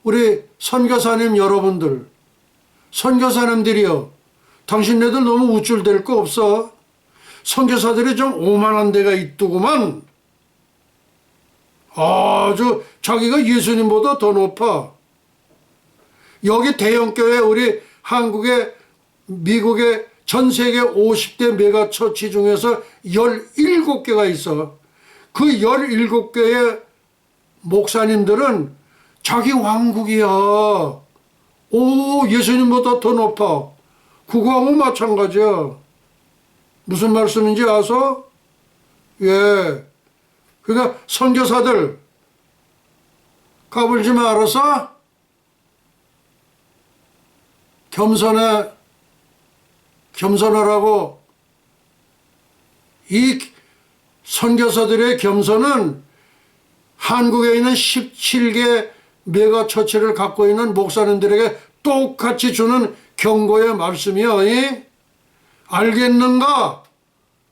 우리 선교사님 여러분들, 선교사님들이요, 당신네들 너무 우쭐댈 거 없어. 선교사들이 좀 오만한 데가 있더구만. 아주 자기가 예수님보다 더 높아. 여기 대형교회 우리 한국의 미국의 전 세계 50대 메가처치 중에서 17개가 있어. 그 17개의 목사님들은 자기 왕국이야. 오, 예수님보다 더 높아. 그거하고 마찬가지야. 무슨 말씀인지 아서? 예. 그러니까 선교사들 까불지 말아서 겸손하라고. 이 선교사들의 겸손은 한국에 있는 17개 메가처치를 갖고 있는 목사님들에게 똑같이 주는 경고의 말씀이요. 알겠는가?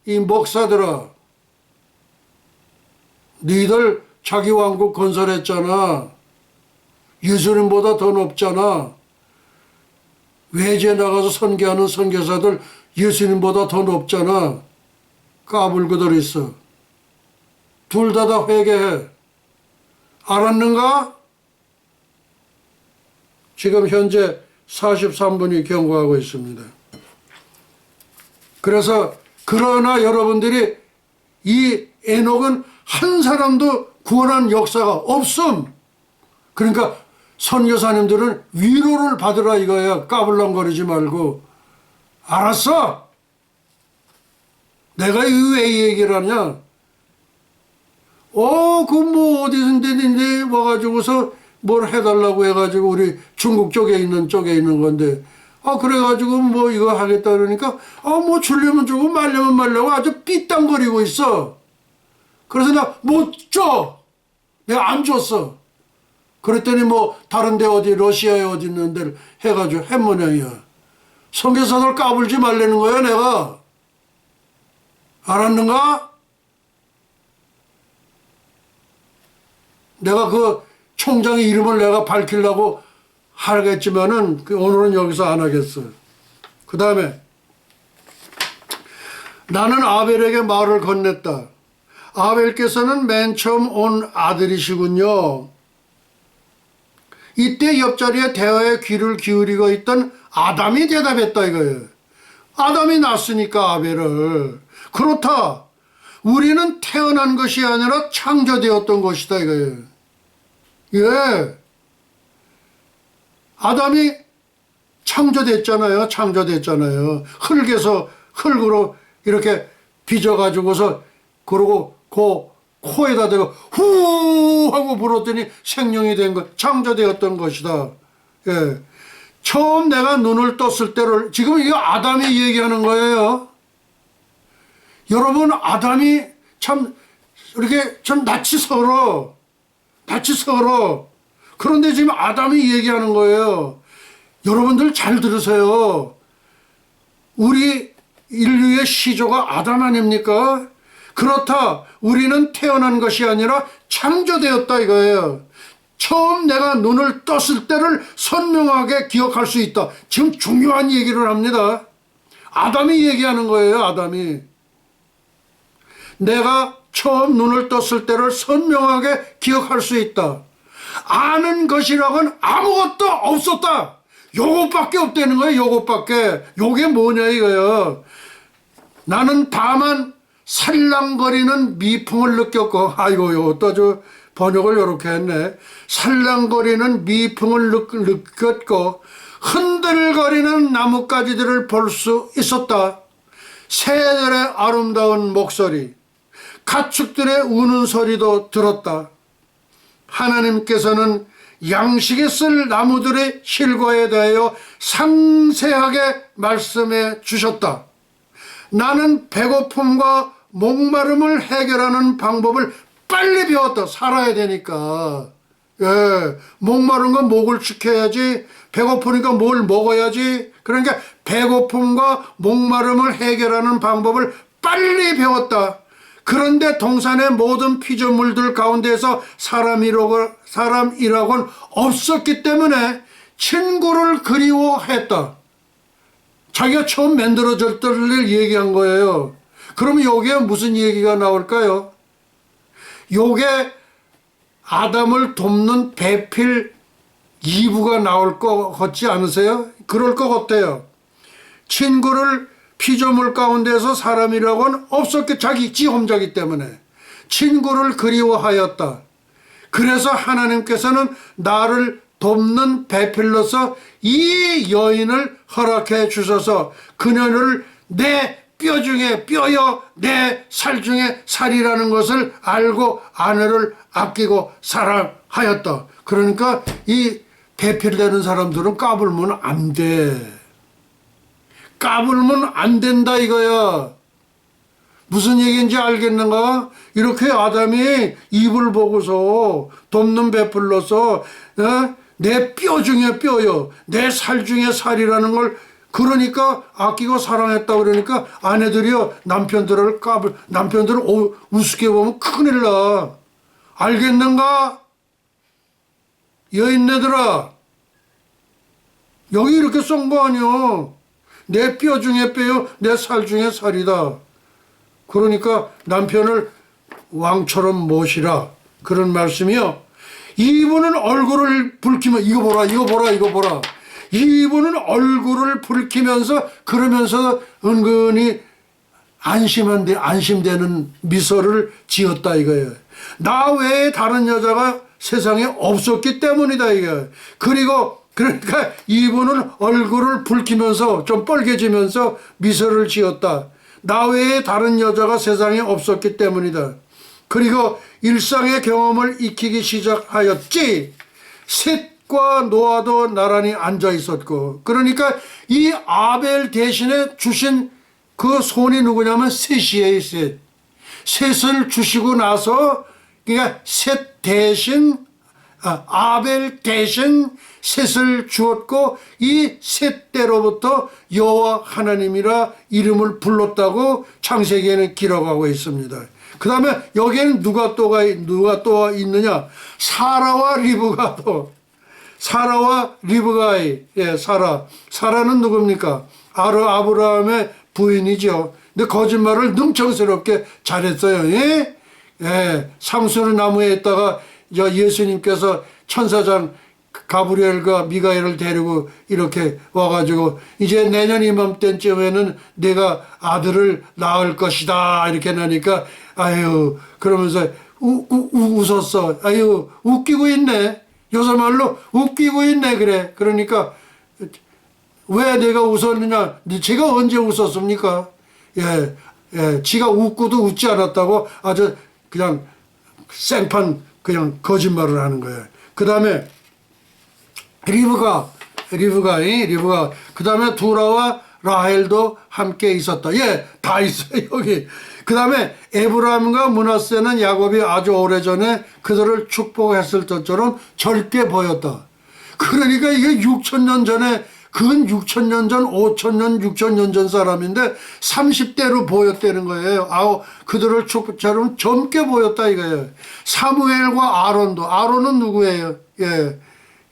이 목사들아, 너희들 자기 왕국 건설했잖아. 예수님보다 더 높잖아. 외지에 나가서 선교하는 선교사들 예수님보다 더 높잖아. 까불고들 있어. 둘 다 회개해. 알았는가? 지금 현재 43분이 경고하고 있습니다. 그래서 그러나 여러분들이 이 에녹은 한 사람도 구원한 역사가 없음. 그러니까 선교사님들은 위로를 받으라 이거야. 까불렁거리지 말고. 알았어. 내가 왜 이 얘기를 하냐. 그 뭐 어디선데 와가지고서 뭘 해달라고 해가지고 우리 중국 쪽에 있는 건데, 그래가지고 뭐 이거 하겠다 그러니까 뭐 주려면 주고 말려면 말려고 아주 삐땅거리고 있어. 그래서 나 못 줘. 내가 안 줬어. 그랬더니 뭐 다른 데 어디 러시아에 어디 있는 데를 해가지고 한 모양이야. 선교사들 까불지 말라는 거야 내가. 알았는가? 내가 그 총장의 이름을 내가 밝히려고 하겠지만은 오늘은 여기서 안 하겠어. 그 다음에 나는 아벨에게 말을 건넸다. 아벨께서는 맨 처음 온 아들이시군요. 이때 옆자리에 대화에 귀를 기울이고 있던 아담이 대답했다 이거예요. 아담이 낳았으니까 아벨을. 그렇다. 우리는 태어난 것이 아니라 창조되었던 것이다 이거예요. 예. 아담이 창조됐잖아요. 창조됐잖아요. 흙에서 흙으로 이렇게 빚어가지고서 그러고 그 코에다 대고 후 하고 불었더니 생명이 된 것, 창조되었던 것이다. 예. 처음 내가 눈을 떴을 때를 지금 이거 아담이 얘기하는 거예요. 여러분 아담이 참 이렇게 좀 낯이 설어. 낯이 설어. 그런데 지금 아담이 얘기하는 거예요. 여러분들 잘 들으세요. 우리 인류의 시조가 아담 아닙니까? 그렇다. 우리는 태어난 것이 아니라 창조되었다 이거예요. 처음 내가 눈을 떴을 때를 선명하게 기억할 수 있다. 지금 중요한 얘기를 합니다. 아담이 얘기하는 거예요. 아담이. 내가 처음 눈을 떴을 때를 선명하게 기억할 수 있다. 아는 것이라고는 아무것도 없었다. 요것밖에 없다는 거예요. 요것밖에. 요게 뭐냐 이거예요. 나는 다만 살랑거리는 미풍을 느꼈고, 아이고 요것도 저 번역을 요렇게 했네. 살랑거리는 미풍을 느꼈고 흔들거리는 나뭇가지들을 볼 수 있었다. 새들의 아름다운 목소리, 가축들의 우는 소리도 들었다. 하나님께서는 양식에 쓸 나무들의 실과에 대하여 상세하게 말씀해 주셨다. 나는 배고픔과 목마름을 해결하는 방법을 빨리 배웠다. 살아야 되니까. 예, 목마른 건 목을 지켜야지, 배고프니까 뭘 먹어야지. 그러니까 배고픔과 목마름을 해결하는 방법을 빨리 배웠다. 그런데 동산의 모든 피조물들 가운데서 사람이라고는 없었기 때문에 친구를 그리워했다. 자기가 처음 만들어질 때를 얘기한 거예요. 그러면 여기에 무슨 얘기가 나올까요? 요게 아담을 돕는 배필 2부가 나올 것 같지 않으세요? 그럴 것 같아요. 친구를 피조물 가운데서 사람이라고는 없었기, 자기 지 혼자기 때문에 친구를 그리워하였다. 그래서 하나님께서는 나를 돕는 배필로서 이 여인을 허락해 주셔서 그녀를 내 뼈 중에 뼈여 내 살 중에 살이라는 것을 알고 아내를 아끼고 사랑하였다. 그러니까 이 배필되는 사람들은 까불면 안 돼. 까불면 안 된다 이거야. 무슨 얘기인지 알겠는가? 이렇게 아담이 입을 보고서 돕는 배필로서 내 뼈 중에 뼈요 내 살 중에 살이라는 걸 그러니까 아끼고 사랑했다. 그러니까 아내들이요 남편들을 우습게 보면 큰일 나. 알겠는가? 여인네들아, 여기 이렇게 쓴 거 아니요. 내 뼈 중에 뼈요 내 살 중에 살이다. 그러니까 남편을 왕처럼 모시라. 그런 말씀이요. 이분은 얼굴을 붉히면 이거 보라 이거 보라 이거 보라. 이분은 얼굴을 붉히면서 그러면서 은근히 안심되는 미소를 지었다 이거예요. 나 외에 다른 여자가 세상에 없었기 때문이다 이거예요. 그리고 그러니까 이분은 얼굴을 붉히면서 좀 빨개지면서 미소를 지었다. 나 외에 다른 여자가 세상에 없었기 때문이다. 그리고 일상의 경험을 익히기 시작하였지. 셋과 노아도 나란히 앉아 있었고, 그러니까 이 아벨 대신에 주신 그 손이 누구냐면 셋이에요. 셋을 주시고 나서 그러니까 셋 대신 아벨 대신 셋을 주었고 이 셋대로부터 여호와 하나님이라 이름을 불렀다고 창세기에는 기록하고 있습니다. 그 다음에 여기에는 누가 또 있느냐? 사라와 리브가이. 예, 사라는 누굽니까? 아브라함의 부인이죠. 근데 거짓말을 능청스럽게 잘했어요. 예? 예, 상수리 나무에 있다가 예수님께서 천사장 가브리엘과 미가엘을 데리고 이렇게 와가지고 이제 내년 이맘때쯤에는 내가 아들을 낳을 것이다 이렇게 나니까 아유 그러면서 웃었어. 아유, 웃기고 있네. 요새 말로 웃기고 있네. 그래. 그러니까 왜 내가 웃었느냐? 제가 언제 웃었습니까? 예, 예, 지가 웃고도 웃지 않았다고 아주 그냥 생판 그냥 거짓말을 하는 거예요. 그 다음에 리브가 그 다음에 두라와 라헬도 함께 있었다. 예, 다 있어요, 여기. 그 다음에 에브라임과 므낫세는 야곱이 아주 오래전에 그들을 축복했을 것처럼 젊게 보였다. 그러니까 이게 6,000년 전에, 근 6,000년 전, 5,000년, 6,000년 전 사람인데 30대로 보였다는 거예요. 그들을 축복처럼 젊게 보였다 이거예요. 사무엘과 아론은 누구예요? 예.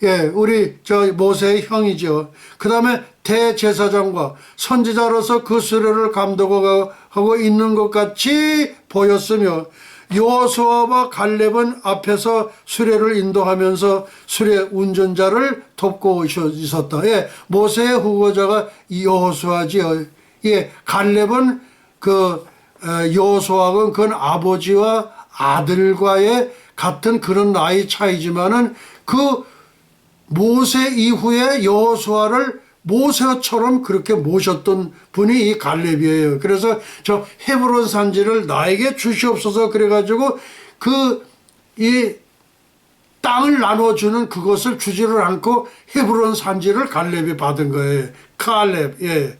예, 우리 모세의 형이죠. 그 다음에 대제사장과 선지자로서 그 수레를 감독하고 있는 것 같이 보였으며, 여호수아와 갈렙은 앞에서 수레를 인도하면서 수레 운전자를 돕고 있었다. 예, 모세의 후보자가 여호수아지요. 예, 갈렙은 여호수아는 그건 아버지와 아들과의 같은 그런 나이 차이지만은 모세 이후에 여호수아를 모세처럼 그렇게 모셨던 분이 이 갈렙이에요. 그래서 저 헤브론 산지를 나에게 주시옵소서 그래가지고 이 땅을 나눠주는 그것을 주지를 않고 헤브론 산지를 갈렙이 받은 거예요. 칼렙, 예,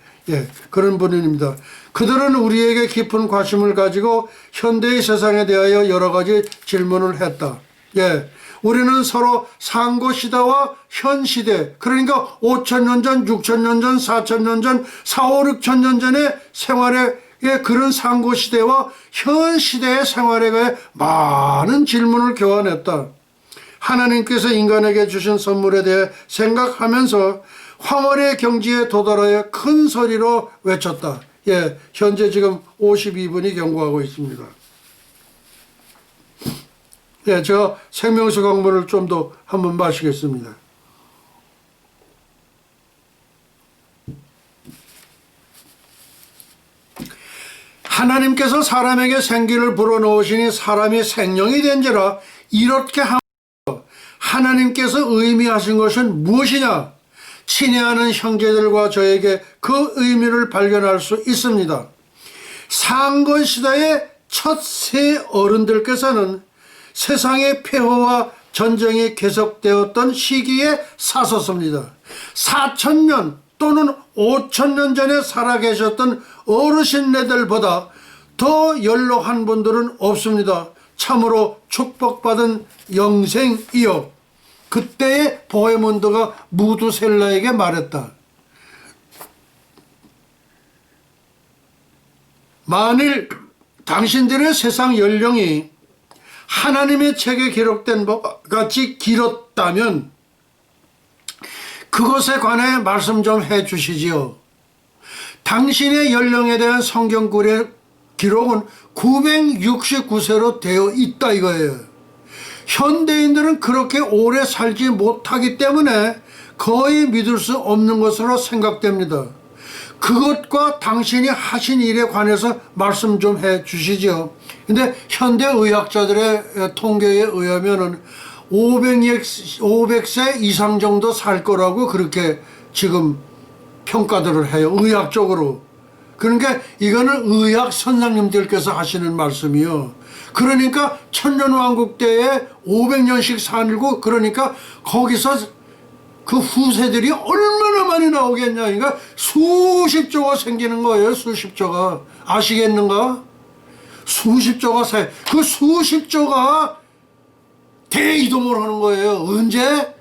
그런 분입니다. 그들은 우리에게 깊은 관심을 가지고 현대의 세상에 대하여 여러 가지 질문을 했다. 예. 우리는 서로 상고시대와 현시대, 그러니까 5,000년 전, 6,000년 전, 4,000년 전, 4, 5, 6,000년 전의 생활의 그런 상고시대와 현시대의 생활에 대해 많은 질문을 교환했다. 하나님께서 인간에게 주신 선물에 대해 생각하면서 황홀의 경지에 도달하여 큰 소리로 외쳤다. 예, 현재 지금 52분이 경고하고 있습니다. 예, 제가 생명수 강물을 좀 더 한번 마시겠습니다. 하나님께서 사람에게 생기를 불어넣으시니 사람이 생명이 된지라 이렇게 하나님께서 의미하신 것은 무엇이냐? 친애하는 형제들과 저에게 그 의미를 발견할 수 있습니다. 상건시대의 첫 세 어른들께서는 세상의 폐허와 전쟁이 계속되었던 시기에 사섰습니다. 4,000년 또는 5,000년 전에 살아계셨던 어르신네들보다 더 연로한 분들은 없습니다. 참으로 축복받은 영생이여. 그때의 보헤몬드가 무두셀라에게 말했다. 만일 당신들의 세상 연령이 하나님의 책에 기록된 것 같이 길었다면 그것에 관해 말씀 좀 해 주시지요. 당신의 연령에 대한 성경 기록은 969세로 되어 있다 이거예요. 현대인들은 그렇게 오래 살지 못하기 때문에 거의 믿을 수 없는 것으로 생각됩니다. 그것과 당신이 하신 일에 관해서 말씀 좀 해 주시죠. 근데 현대 의학자들의 통계에 의하면은 500세 이상 정도 살 거라고 그렇게 지금 평가들을 해요. 의학적으로. 그러니까 이거는 의학 선생님들께서 하시는 말씀이요. 그러니까 천년왕국 때에 500년씩 살고, 그러니까 거기서 그 후세들이 얼마나 많이 나오겠냐. 그러니까 수십 조가 생기는 거예요. 수십 조가. 아시겠는가? 수십 조가 그 수십 조가 대이동을 하는 거예요. 언제?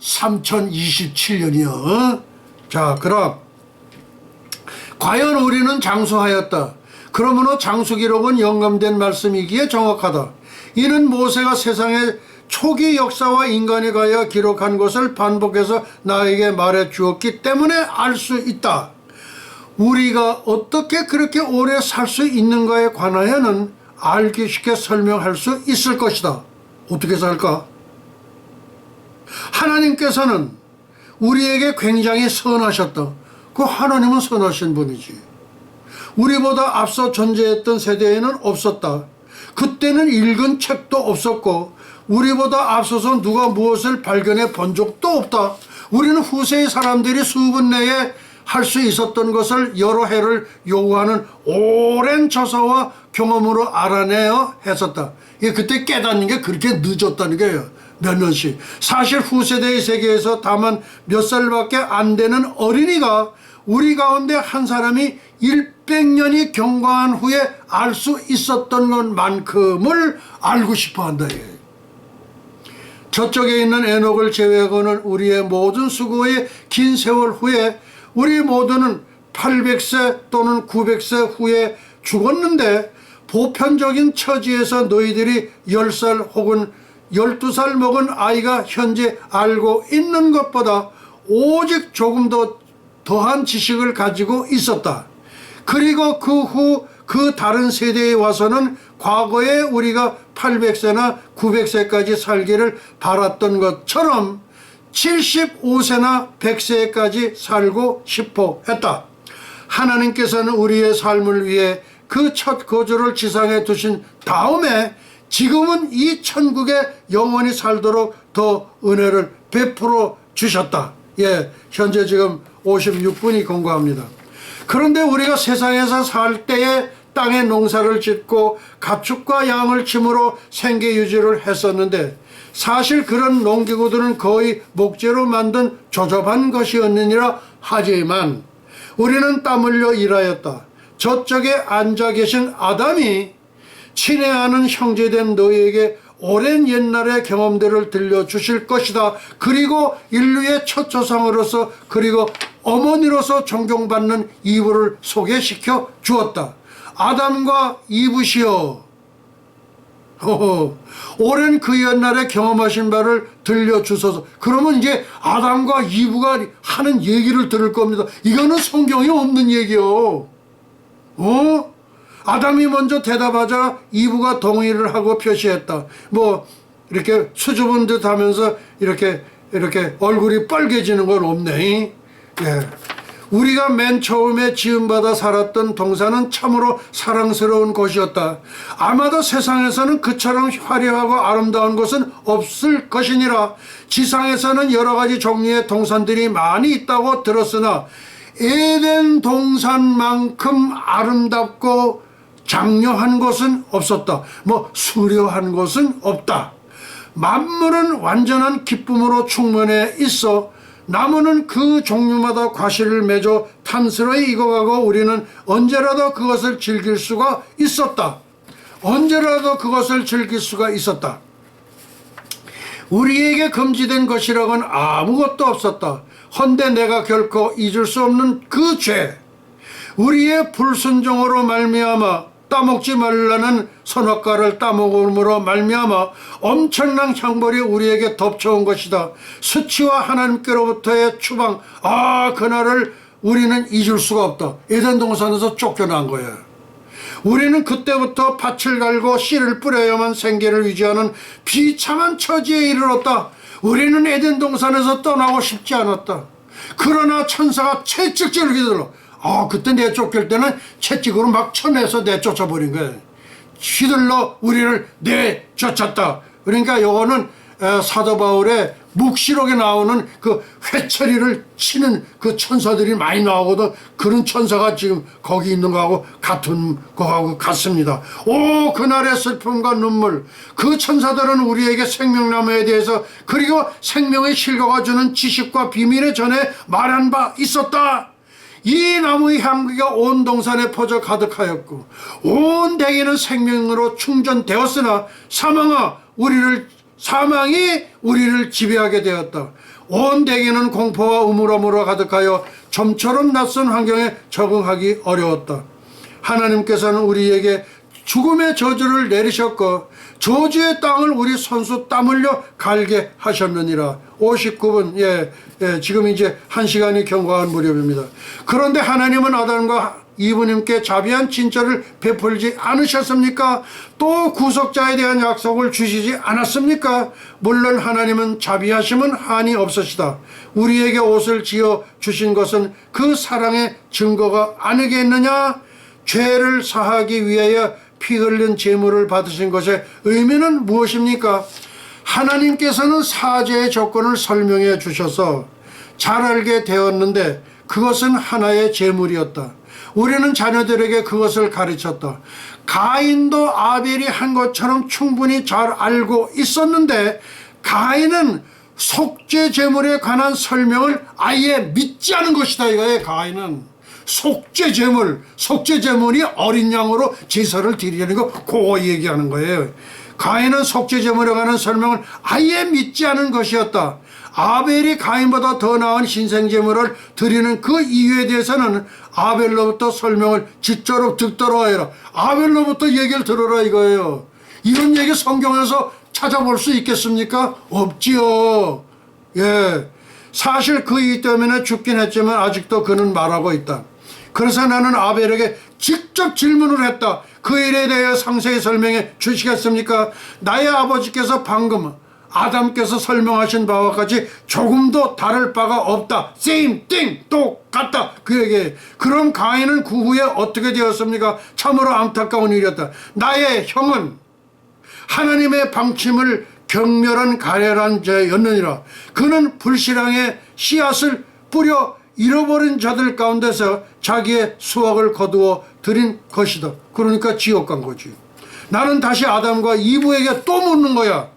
3027년이요. 자, 그럼 과연 우리는 장수하였다. 그러므로 장수 기록은 영감된 말씀이기에 정확하다. 이는 모세가 세상의 초기 역사와 인간에 관하여 기록한 것을 반복해서 나에게 말해 주었기 때문에 알 수 있다. 우리가 어떻게 그렇게 오래 살 수 있는가에 관하여는 알기 쉽게 설명할 수 있을 것이다. 어떻게 살까? 하나님께서는 우리에게 굉장히 선하셨다. 그 하나님은 선하신 분이지. 우리보다 앞서 존재했던 세대에는 없었다. 그때는 읽은 책도 없었고 우리보다 앞서서 누가 무엇을 발견해 본 적도 없다. 우리는 후세의 사람들이 수분 내에 할 수 있었던 것을 여러 해를 요구하는 오랜 조사와 경험으로 알아내어 했었다. 그때 깨닫는 게 그렇게 늦었다는 거예요. 몇 년씩. 사실 후세대의 세계에서 다만 몇 살밖에 안 되는 어린이가 우리 가운데 한 사람이 100년이 경과한 후에 알 수 있었던 것만큼을 알고 싶어 한다. 저쪽에 있는 에녹을 제외하고는 우리의 모든 수고의 긴 세월 후에 우리 모두는 800세 또는 900세 후에 죽었는데 보편적인 처지에서 너희들이 10살 혹은 12살 먹은 아이가 현재 알고 있는 것보다 오직 조금 더 더한 지식을 가지고 있었다. 그리고 그 후 그 다른 세대에 와서는 과거에 우리가 800세나 900세까지 살기를 바랐던 것처럼 75세나 100세까지 살고 싶어 했다. 하나님께서는 우리의 삶을 위해 그 첫 거주를 지상에 두신 다음에 지금은 이 천국에 영원히 살도록 더 은혜를 베풀어 주셨다. 현재 지금 56분이 공고합니다. 그런데 우리가 세상에서 살 때에 땅에 농사를 짓고 가축과 양을 짐으로 생계 유지를 했었는데 사실 그런 농기구들은 거의 목재로 만든 조잡한 것이었느니라 하지만 우리는 땀 흘려 일하였다. 저쪽에 앉아 계신 아담이 친애하는 형제된 너희에게 오랜 옛날의 경험들을 들려주실 것이다. 그리고 인류의 첫 조상으로서 그리고 어머니로서 존경받는 이브를 소개시켜 주었다. 아담과 이브시여, 오랜 그 옛날에 경험하신 바를 들려주소서. 그러면 이제 아담과 이브가 하는 얘기를 들을 겁니다. 이거는 성경에 없는 얘기요. 아담이 먼저 대답하자 이브가 동의를 하고 표시했다. 이렇게 수줍은 듯 하면서 이렇게 얼굴이 빨개지는 건 없네. 우리가 맨 처음에 지음받아 살았던 동산은 참으로 사랑스러운 곳이었다. 아마도 세상에서는 그처럼 화려하고 아름다운 곳은 없을 것이니라. 지상에서는 여러 가지 종류의 동산들이 많이 있다고 들었으나 에덴 동산만큼 아름답고 장려한 곳은 없었다. 수려한 곳은 없다. 만물은 완전한 기쁨으로 충만해 있어 나무는 그 종류마다 과실을 맺어 탐스러이 익어가고 우리는 언제라도 그것을 즐길 수가 있었다. 언제라도 그것을 즐길 수가 있었다. 우리에게 금지된 것이라고는 아무것도 없었다. 헌데 내가 결코 잊을 수 없는 그 죄, 우리의 불순종으로 말미암아 따먹지 말라는 선악과를 따먹음으로 말미암아 엄청난 형벌이 우리에게 덮쳐온 것이다. 수치와 하나님께로부터의 추방, 그날을 우리는 잊을 수가 없다. 에덴 동산에서 쫓겨난 거야. 우리는 그때부터 밭을 갈고 씨를 뿌려야만 생계를 유지하는 비참한 처지에 이르렀다. 우리는 에덴 동산에서 떠나고 싶지 않았다. 그러나 천사가 채찍질을 휘둘러 그때 내쫓길 때는 채찍으로 막 쳐내서 내쫓아버린 거예요. 휘둘러 우리를 내쫓았다. 그러니까 요거는 사도 바울의 묵시록에 나오는 그 회초리를 치는 그 천사들이 많이 나오거든. 그런 천사가 지금 거기 있는 거하고 같은 거하고 같습니다. 그날의 슬픔과 눈물, 그 천사들은 우리에게 생명나무에 대해서 그리고 생명의 실과가 주는 지식과 비밀에 전해 말한 바 있었다. 이 나무의 향기가 온 동산에 퍼져 가득하였고 온 대기는 생명으로 충전되었으나 사망이 우리를 지배하게 되었다. 온 대기는 공포와 우물함으로 가득하여 좀처럼 낯선 환경에 적응하기 어려웠다. 하나님께서는 우리에게 죽음의 저주를 내리셨고 저주의 땅을 우리 손수 땀 흘려 갈게 하셨느니라. 59분 지금 이제 1시간이 경과한 무렵입니다. 그런데 하나님은 아담과 이브님께 자비한 친절을 베풀지 않으셨습니까? 또 구속자에 대한 약속을 주시지 않았습니까? 물론 하나님은 자비하심은 한이 없으시다. 우리에게 옷을 지어 주신 것은 그 사랑의 증거가 아니겠느냐? 죄를 사하기 위하여 피 흘린 제물을 받으신 것의 의미는 무엇입니까? 하나님께서는 사죄의 조건을 설명해 주셔서 잘 알게 되었는데 그것은 하나의 제물이었다. 우리는 자녀들에게 그것을 가르쳤다. 가인도 아벨이 한 것처럼 충분히 잘 알고 있었는데 가인은 속죄 제물에 관한 설명을 아예 믿지 않은 것이다 이거예요. 가인은 속죄 제물이 어린 양으로 제사를 드리는 거 그거 얘기하는 거예요. 가인은 속죄 제물에 관한 설명을 아예 믿지 않은 것이었다. 아벨이 가인보다 더 나은 신생제물을 드리는 그 이유에 대해서는 아벨로부터 설명을 직접 듣도록 하여라. 아벨로부터 얘기를 들어라 이거예요. 이런 얘기 성경에서 찾아볼 수 있겠습니까? 없지요. 예, 사실 그 이유 때문에 죽긴 했지만 아직도 그는 말하고 있다. 그래서 나는 아벨에게 직접 질문을 했다. 그 일에 대해 상세히 설명해 주시겠습니까? 나의 아버지께서 방금 아담께서 설명하신 바와 같이 조금도 다를 바가 없다. same thing, 똑같다. 그에게. 그럼 가인은 그 후에 어떻게 되었습니까? 참으로 안타까운 일이었다. 나의 형은 하나님의 방침을 경멸한 가련한 자였느니라. 그는 불신앙의 씨앗을 뿌려 잃어버린 자들 가운데서 자기의 수확을 거두어 들인 것이다. 그러니까 지옥 간 거지. 나는 다시 아담과 이브에게 또 묻는 거야.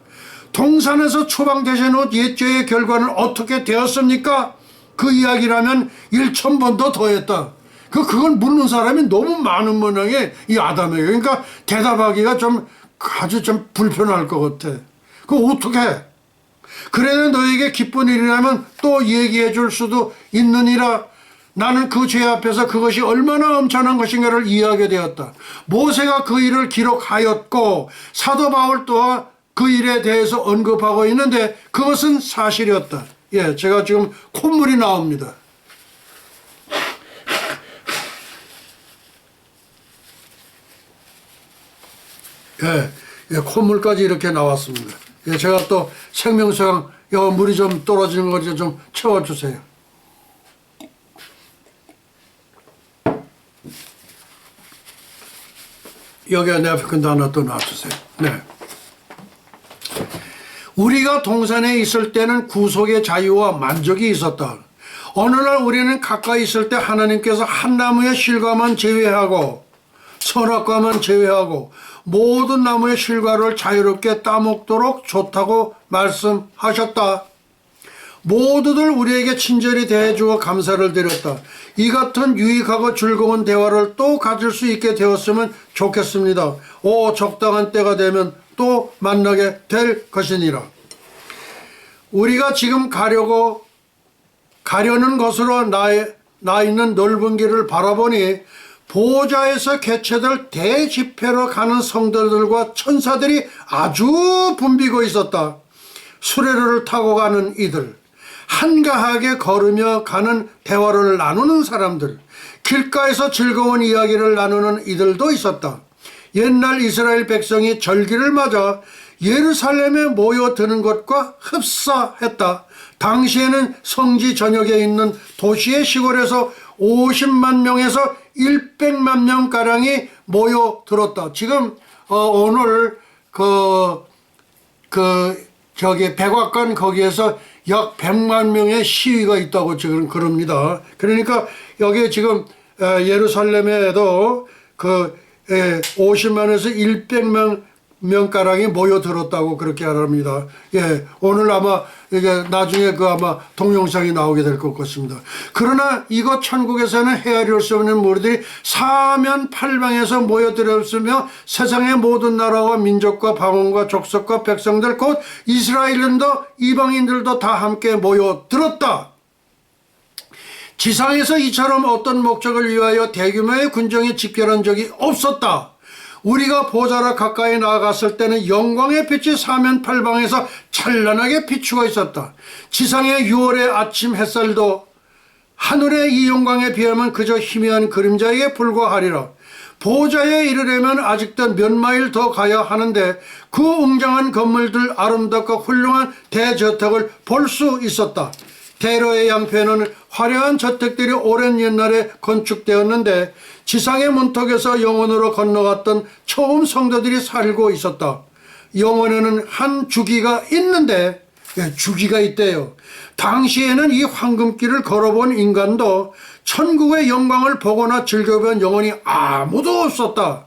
동산에서 초방되신 후 옛죄의 결과는 어떻게 되었습니까? 그 이야기라면 1000번도 더했다. 그걸 묻는 사람이 너무 많은 모양에 이 아담에게. 그러니까 대답하기가 아주 좀 불편할 것 같아. 어떻게 해? 그래도 너에게 기쁜 일이라면 또 얘기해 줄 수도 있느니라. 나는 그 죄 앞에서 그것이 얼마나 엄청난 것인가를 이해하게 되었다. 모세가 그 일을 기록하였고 사도 바울 또한 그 일에 대해서 언급하고 있는데 그것은 사실이었다. 예, 제가 지금 콧물이 나옵니다. 예, 콧물까지 이렇게 나왔습니다. 예, 제가 또 생명수강 물이 좀 떨어지는 거 좀 채워주세요. 여기에 네프킨도 하나 또 놔주세요. 네. 우리가 동산에 있을 때는 구속의 자유와 만족이 있었다. 어느 날 우리는 가까이 있을 때 하나님께서 한 나무의 실과만 제외하고 선악과만 제외하고 모든 나무의 실과를 자유롭게 따먹도록 좋다고 말씀하셨다. 모두들 우리에게 친절히 대해주어 감사를 드렸다. 이 같은 유익하고 즐거운 대화를 또 가질 수 있게 되었으면 좋겠습니다. 적당한 때가 되면 또 만나게 될 것이니라. 우리가 지금 가려는 것으로 나 있는 넓은 길을 바라보니 보좌에서 개최될 대집회로 가는 성도들과 천사들이 아주 붐비고 있었다. 수레를 타고 가는 이들, 한가하게 걸으며 가는 대화를 나누는 사람들, 길가에서 즐거운 이야기를 나누는 이들도 있었다. 옛날 이스라엘 백성이 절기를 맞아 예루살렘에 모여드는 것과 흡사했다. 당시에는 성지 전역에 있는 도시의 시골에서 50만 명에서 100만 명가량이 모여들었다. 지금 오늘 백악관 거기에서 약 100만 명의 시위가 있다고 지금 그럽니다. 그러니까 여기 지금 예루살렘에도 50만에서 100만 명가량이 모여들었다고 그렇게 합니다. 예, 오늘 아마 이게 나중에 아마 동영상이 나오게 될 것 같습니다. 그러나 이곳 천국에서는 헤아릴 수 없는 무리들이 사면팔방에서 모여들었으며 세상의 모든 나라와 민족과 방언과 족속과 백성들 곧 이스라엘인도 이방인들도 다 함께 모여들었다. 지상에서 이처럼 어떤 목적을 위하여 대규모의 군정이 집결한 적이 없었다. 우리가 보좌로 가까이 나아갔을 때는 영광의 빛이 사면팔방에서 찬란하게 비추고 있었다. 지상의 6월의 아침 햇살도 하늘의 이 영광에 비하면 그저 희미한 그림자에 불과하리라. 보좌에 이르려면 아직도 몇 마일 더 가야 하는데 그 웅장한 건물들, 아름답고 훌륭한 대저택을 볼 수 있었다. 대로의 양편은 화려한 저택들이 오랜 옛날에 건축되었는데 지상의 문턱에서 영원으로 건너갔던 처음 성도들이 살고 있었다. 영원에는 한 주기가 있는데 주기가 있대요. 당시에는 이 황금길을 걸어본 인간도 천국의 영광을 보거나 즐겨본 영혼이 아무도 없었다.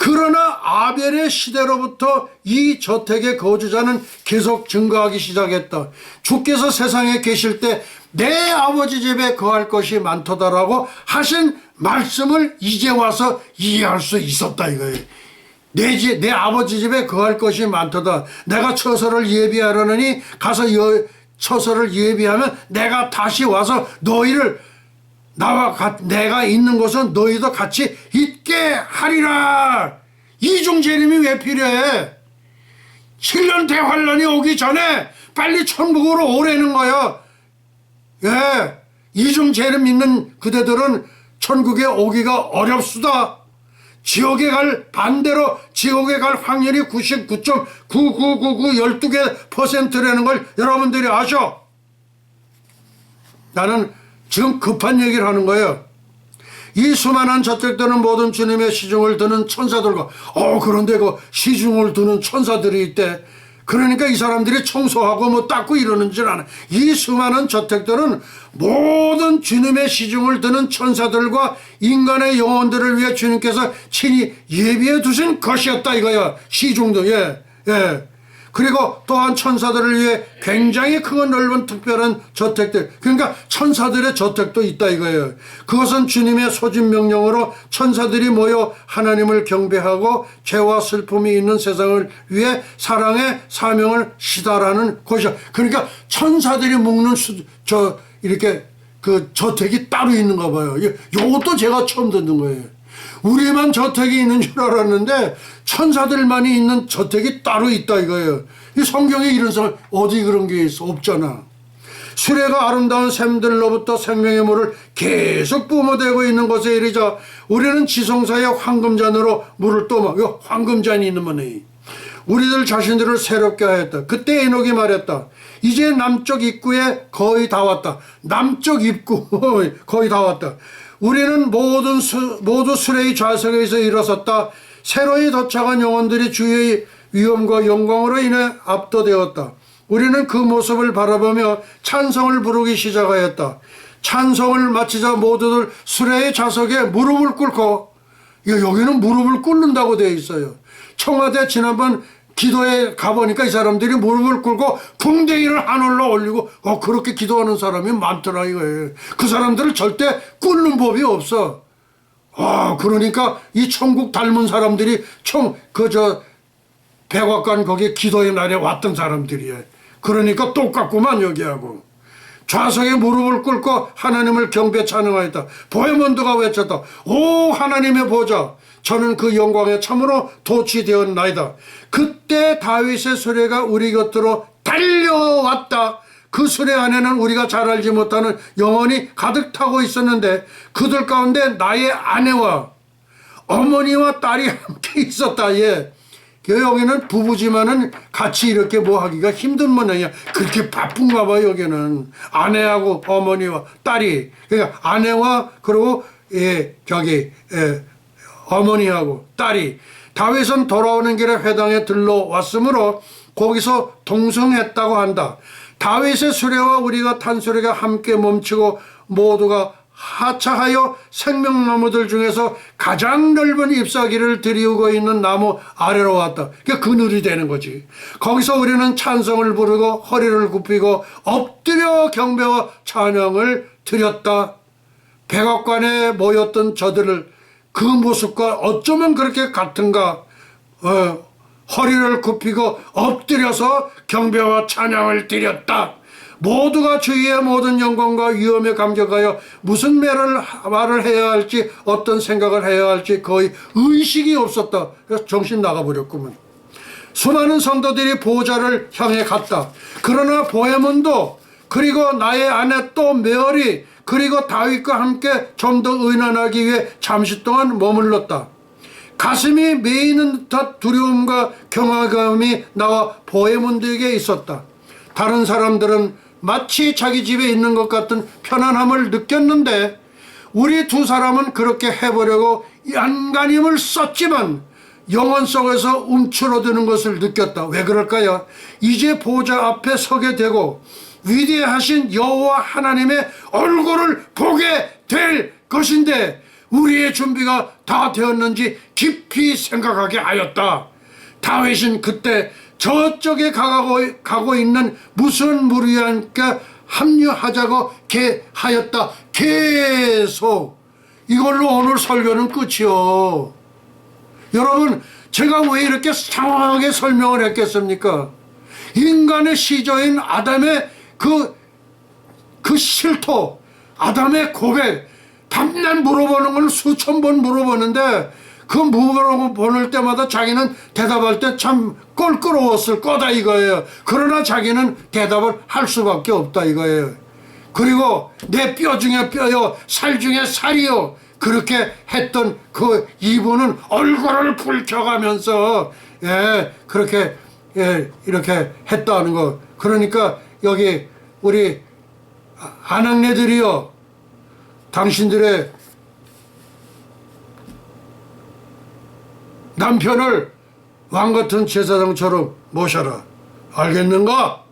그러나 아벨의 시대로부터 이 저택의 거주자는 계속 증가하기 시작했다. 주께서 세상에 계실 때 내 아버지 집에 거할 것이 많도다라고 하신 말씀을 이제 와서 이해할 수 있었다 이거예요. 내 아버지 집에 거할 것이 많도다. 내가 처소를 예비하려느니 가서 처소를 예비하면 내가 다시 와서 너희를 내가 있는 곳은 너희도 같이 있게 하리라. 이중재림이 왜 필요해? 7년 대환란이 오기 전에 빨리 천국으로 오라는 거야. 예, 이중재림 있는 그대들은 천국에 오기가 어렵수다. 반대로 지옥에 갈 확률이 99.9999 12%라는 걸 여러분들이 아셔. 나는 지금 급한 얘기를 하는 거예요. 이 수많은 저택들은 모든 주님의 시중을 드는 천사들과 그런데 그 시중을 드는 천사들이 있대. 그러니까 이 사람들이 청소하고 뭐 닦고 이러는 줄 아네. 이 수많은 저택들은 모든 주님의 시중을 드는 천사들과 인간의 영혼들을 위해 주님께서 친히 예비해 두신 것이었다 이거야. 시중도 예. 그리고 또한 천사들을 위해 굉장히 크고 넓은 특별한 저택들, 그러니까 천사들의 저택도 있다 이거예요. 그것은 주님의 소집 명령으로 천사들이 모여 하나님을 경배하고 죄와 슬픔이 있는 세상을 위해 사랑의 사명을 시달하는 곳이야. 그러니까 천사들이 묵는 이렇게 그 저택이 따로 있는가 봐요. 이것도 제가 처음 듣는 거예요. 우리만 저택이 있는 줄 알았는데 천사들만이 있는 저택이 따로 있다 이거예요. 이 성경에 이런 사람 어디 그런 게 있어? 없잖아. 수레가 아름다운 샘들로부터 생명의 물을 계속 뿜어대고 있는 곳에 이르자 우리는 지성사의 황금잔으로 물을 떠마. 황금잔이 있는 거네. 우리들 자신들을 새롭게 하였다. 그때 에녹이 말했다. 이제 남쪽 입구에 거의 다 왔다. 남쪽 입구 거의 다 왔다. 우리는 모두 수레의 좌석에서 일어섰다. 새로이 도착한 영혼들이 주의 위엄과 영광으로 인해 압도되었다. 우리는 그 모습을 바라보며 찬송을 부르기 시작하였다. 찬송을 마치자 모두들 수레의 좌석에 무릎을 꿇고, 여기는 무릎을 꿇는다고 되어 있어요. 청와대 지난번 기도에 가보니까 이 사람들이 무릎을 꿇고 궁뎅이를 하늘로 올리고 그렇게 기도하는 사람이 많더라 이거예요. 그 사람들을 절대 꿇는 법이 없어. 그러니까 이 천국 닮은 사람들이 백악관 거기 기도의 날에 왔던 사람들이야. 그러니까 똑같구만 여기하고. 좌석에 무릎을 꿇고 하나님을 경배 찬양하였다. 보헤몬드가 외쳤다. 오 하나님의 보좌, 저는 그 영광에 참으로 도취되었나이다. 그때 다윗의 수레가 우리 곁으로 달려왔다. 그 수레 안에는 우리가 잘 알지 못하는 영혼이 가득 타고 있었는데 그들 가운데 나의 아내와 어머니와 딸이 함께 있었다. 여기는 부부지만은 같이 이렇게 뭐 하기가 힘든 모양이야. 그렇게 바쁜가 봐 여기는. 아내하고 어머니와 딸이, 그러니까 아내와 그리고 어머니하고 딸이 다윗은 돌아오는 길에 회당에 들러왔으므로 거기서 동성했다고 한다. 다윗의 수레와 우리가 탄 수레가 함께 멈추고 모두가 하차하여 생명나무들 중에서 가장 넓은 잎사귀를 들이우고 있는 나무 아래로 왔다. 그게 그늘이 되는 거지. 거기서 우리는 찬송을 부르고 허리를 굽히고 엎드려 경배와 찬양을 드렸다. 백악관에 모였던 저들을 그 모습과 어쩌면 그렇게 같은가. 허리를 굽히고 엎드려서 경배와 찬양을 드렸다. 모두가 주의 모든 영광과 위엄에 감격하여 무슨 말을 해야 할지 어떤 생각을 해야 할지 거의 의식이 없었다. 그래서 정신 나가버렸구만. 수많은 성도들이 보호자를 향해 갔다. 그러나 보헤몬도 그리고 나의 아내 또 메어리 그리고 다윗과 함께 좀 더 의논하기 위해 잠시 동안 머물렀다. 가슴이 메이는 듯한 두려움과 경외감이 나와 보헤몬드에게 있었다. 다른 사람들은 마치 자기 집에 있는 것 같은 편안함을 느꼈는데 우리 두 사람은 그렇게 해보려고 안간힘을 썼지만 영혼 속에서 움츠러드는 것을 느꼈다. 왜 그럴까요? 이제 보좌 앞에 서게 되고 위대하신 여호와 하나님의 얼굴을 보게 될 것인데 우리의 준비가 다 되었는지 깊이 생각하게 하였다. 다윗은 그때 저쪽에 가고 있는 무슨 무리한테 합류하자고 하였다. 계속. 이걸로 오늘 설교는 끝이요. 여러분, 제가 왜 이렇게 장황하게 설명을 했겠습니까? 인간의 시조인 아담의 그 실토, 아담의 고백, 밤낮 물어보는 걸 수천 번 물어보는데 그 물어보는 때마다 자기는 대답할 때 참 껄끄러웠을 거다 이거예요. 그러나 자기는 대답을 할 수밖에 없다 이거예요. 그리고 내 뼈 중에 뼈요, 살 중에 살이요, 그렇게 했던 그 이분은 얼굴을 붉혀가면서 그렇게 이렇게 했다는 거. 그러니까 여기 우리 아낙네들이요, 당신들의 남편을 왕같은 제사장처럼 모셔라. 알겠는가?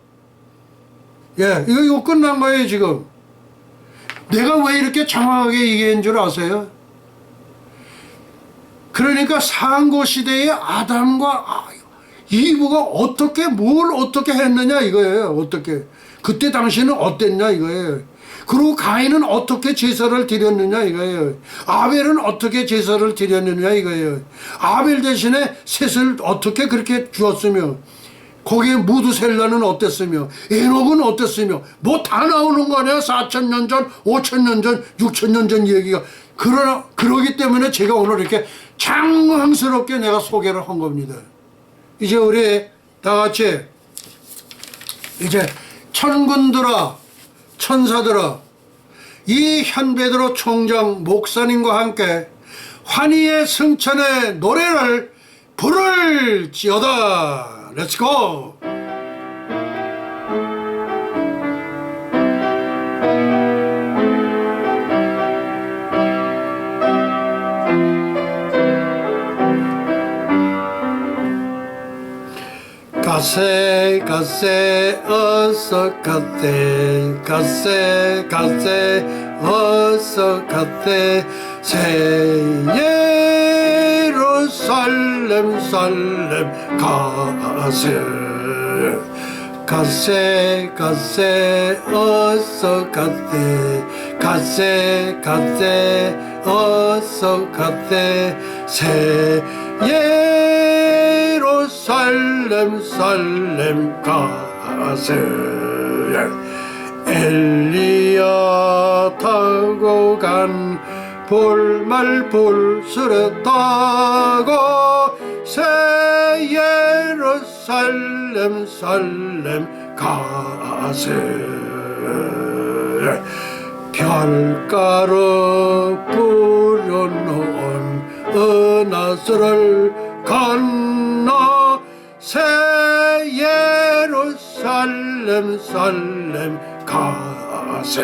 이거 끝난 거예요 지금. 내가 왜 이렇게 장황하게 얘기한 줄 아세요? 그러니까 상고시대의 아담과 이브가 뭘 어떻게 했느냐 이거예요. 어떻게. 그때 당시는 어땠냐 이거예요. 그리고 가인은 어떻게 제사를 드렸느냐 이거예요. 아벨은 어떻게 제사를 드렸느냐 이거예요. 아벨 대신에 셋을 어떻게 그렇게 주었으며, 거기에 무드셀라는 어땠으며, 에녹은 어땠으며, 뭐 다 나오는 거 아니야. 4,000년 전, 5,000년 전, 6,000년 전 얘기가. 그러기 때문에 제가 오늘 이렇게 장황스럽게 내가 소개를 한 겁니다. 이제 우리 다 같이 이제 천군들아, 천사들아, 이 현베드로 총장 목사님과 함께 환희의 승천의 노래를 부를지어다. 렛츠고! 가세 가세 어서 가세 가세 가세 어서 가세 새 예루살렘 살렘 가세 가세 가세 어서 가세 가세 가세 어서 가세 새 예루살렘 살렘 가세 엘리야 타고 간 볼말 볼수레 타고 새 예루살렘 살렘 가세 별가루 뿌려놓은 은하수를 건너 새 예루살렘 살렘 가세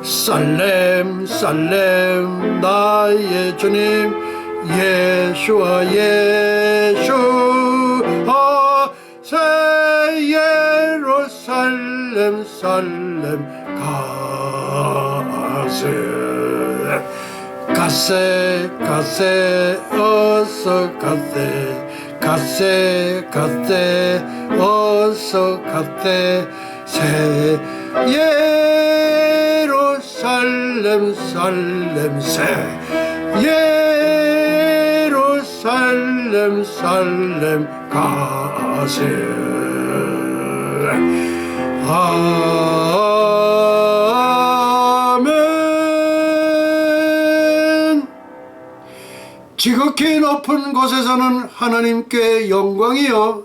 살렘 살렘 나의 주님 예수와 예수아 새 예루살렘 살렘 가세 가세 가세 어서 가세 가세 가세 어서 가세 새 예루살렘 살렘 새 예루살렘 살렘 가세 아멘. 지극히 높은 곳에서는 하나님께 영광이요,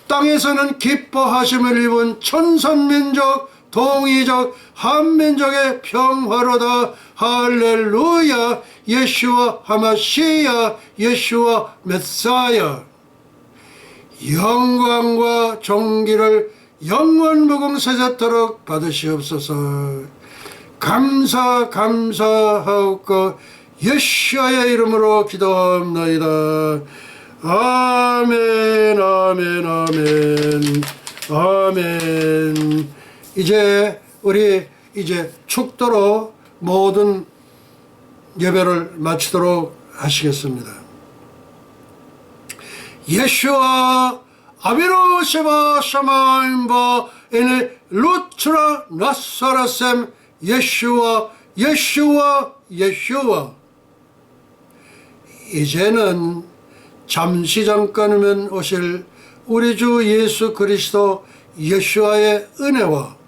땅에서는 기뻐하심을 입은 천선민족 동이족 한민족의 평화로다. 할렐루야. 예수와 하마시야, 예수와 메사야. 영광과 존귀를 영원 무궁세자토록 받으시옵소서. 감사하옵고 예수의 이름으로 기도합나이다. 아멘 아멘 아멘 아멘. 이제 우리 축도로 모든 예배를 마치도록 하시겠습니다. 예수와 아비로 세바 샤마임바 에네 루트라 나사라셈 예수와 이제는 잠시 잠깐이면 오실 우리 주 예수 그리스도 예수와의 은혜와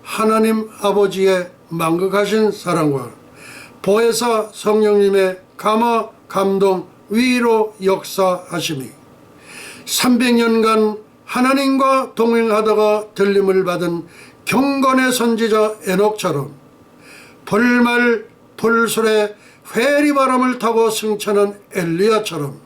하나님 아버지의 만극하신 사랑과 보혜사 성령님의 감화 감동 위로 역사하심이 300년간 하나님과 동행하다가 들림을 받은 경건의 선지자 에녹처럼 벌말 불술에 회리바람을 타고 승천한 엘리야처럼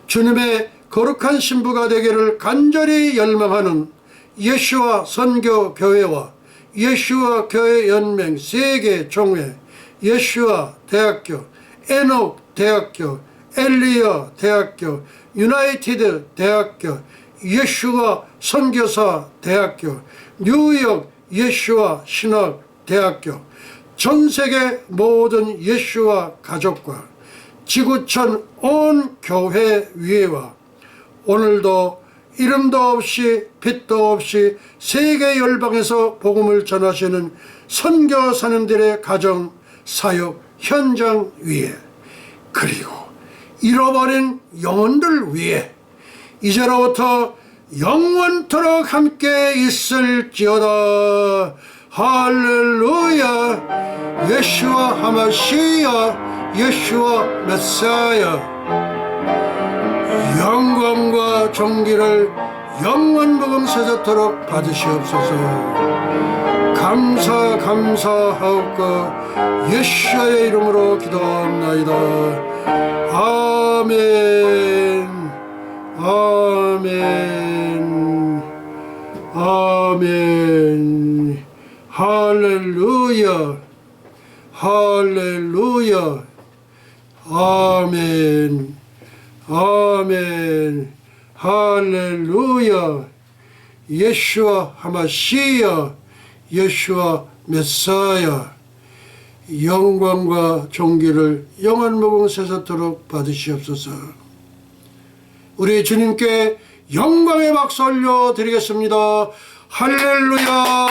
주님의 거룩한 신부가 되기를 간절히 열망하는 예수와 선교교회와 예수와 교회 연맹 세계 종회, 예수와 대학교, 에녹 대학교, 엘리야 대학교, 유나이티드 대학교, 예수와 선교사 대학교, 뉴욕 예수와 신학 대학교, 전세계 모든 예수와 가족과 지구촌 온 교회 위에와 오늘도 이름도 없이 빛도 없이 세계 열방에서 복음을 전하시는 선교사님들의 가정, 사역, 현장 위에 그리고 잃어버린 영혼들 위에 이제로부터 영원토록 함께 있을지어다. 할렐루야. 예수와 하마시야, 예수와 메사야. 영광과 존귀를 영원 복음세자토록 받으시옵소서. 감사하옵고 예수의 이름으로 기도합나이다. 아멘 아멘 아멘. 할렐루야 할렐루야. 아멘 아멘. 할렐루야. 예수와 하마시야, 예수와 메사야. 영광과 존귀를 영원 무궁세자토록 받으시옵소서. 우리 주님께 영광의 박수 올려드리겠습니다. 할렐루야.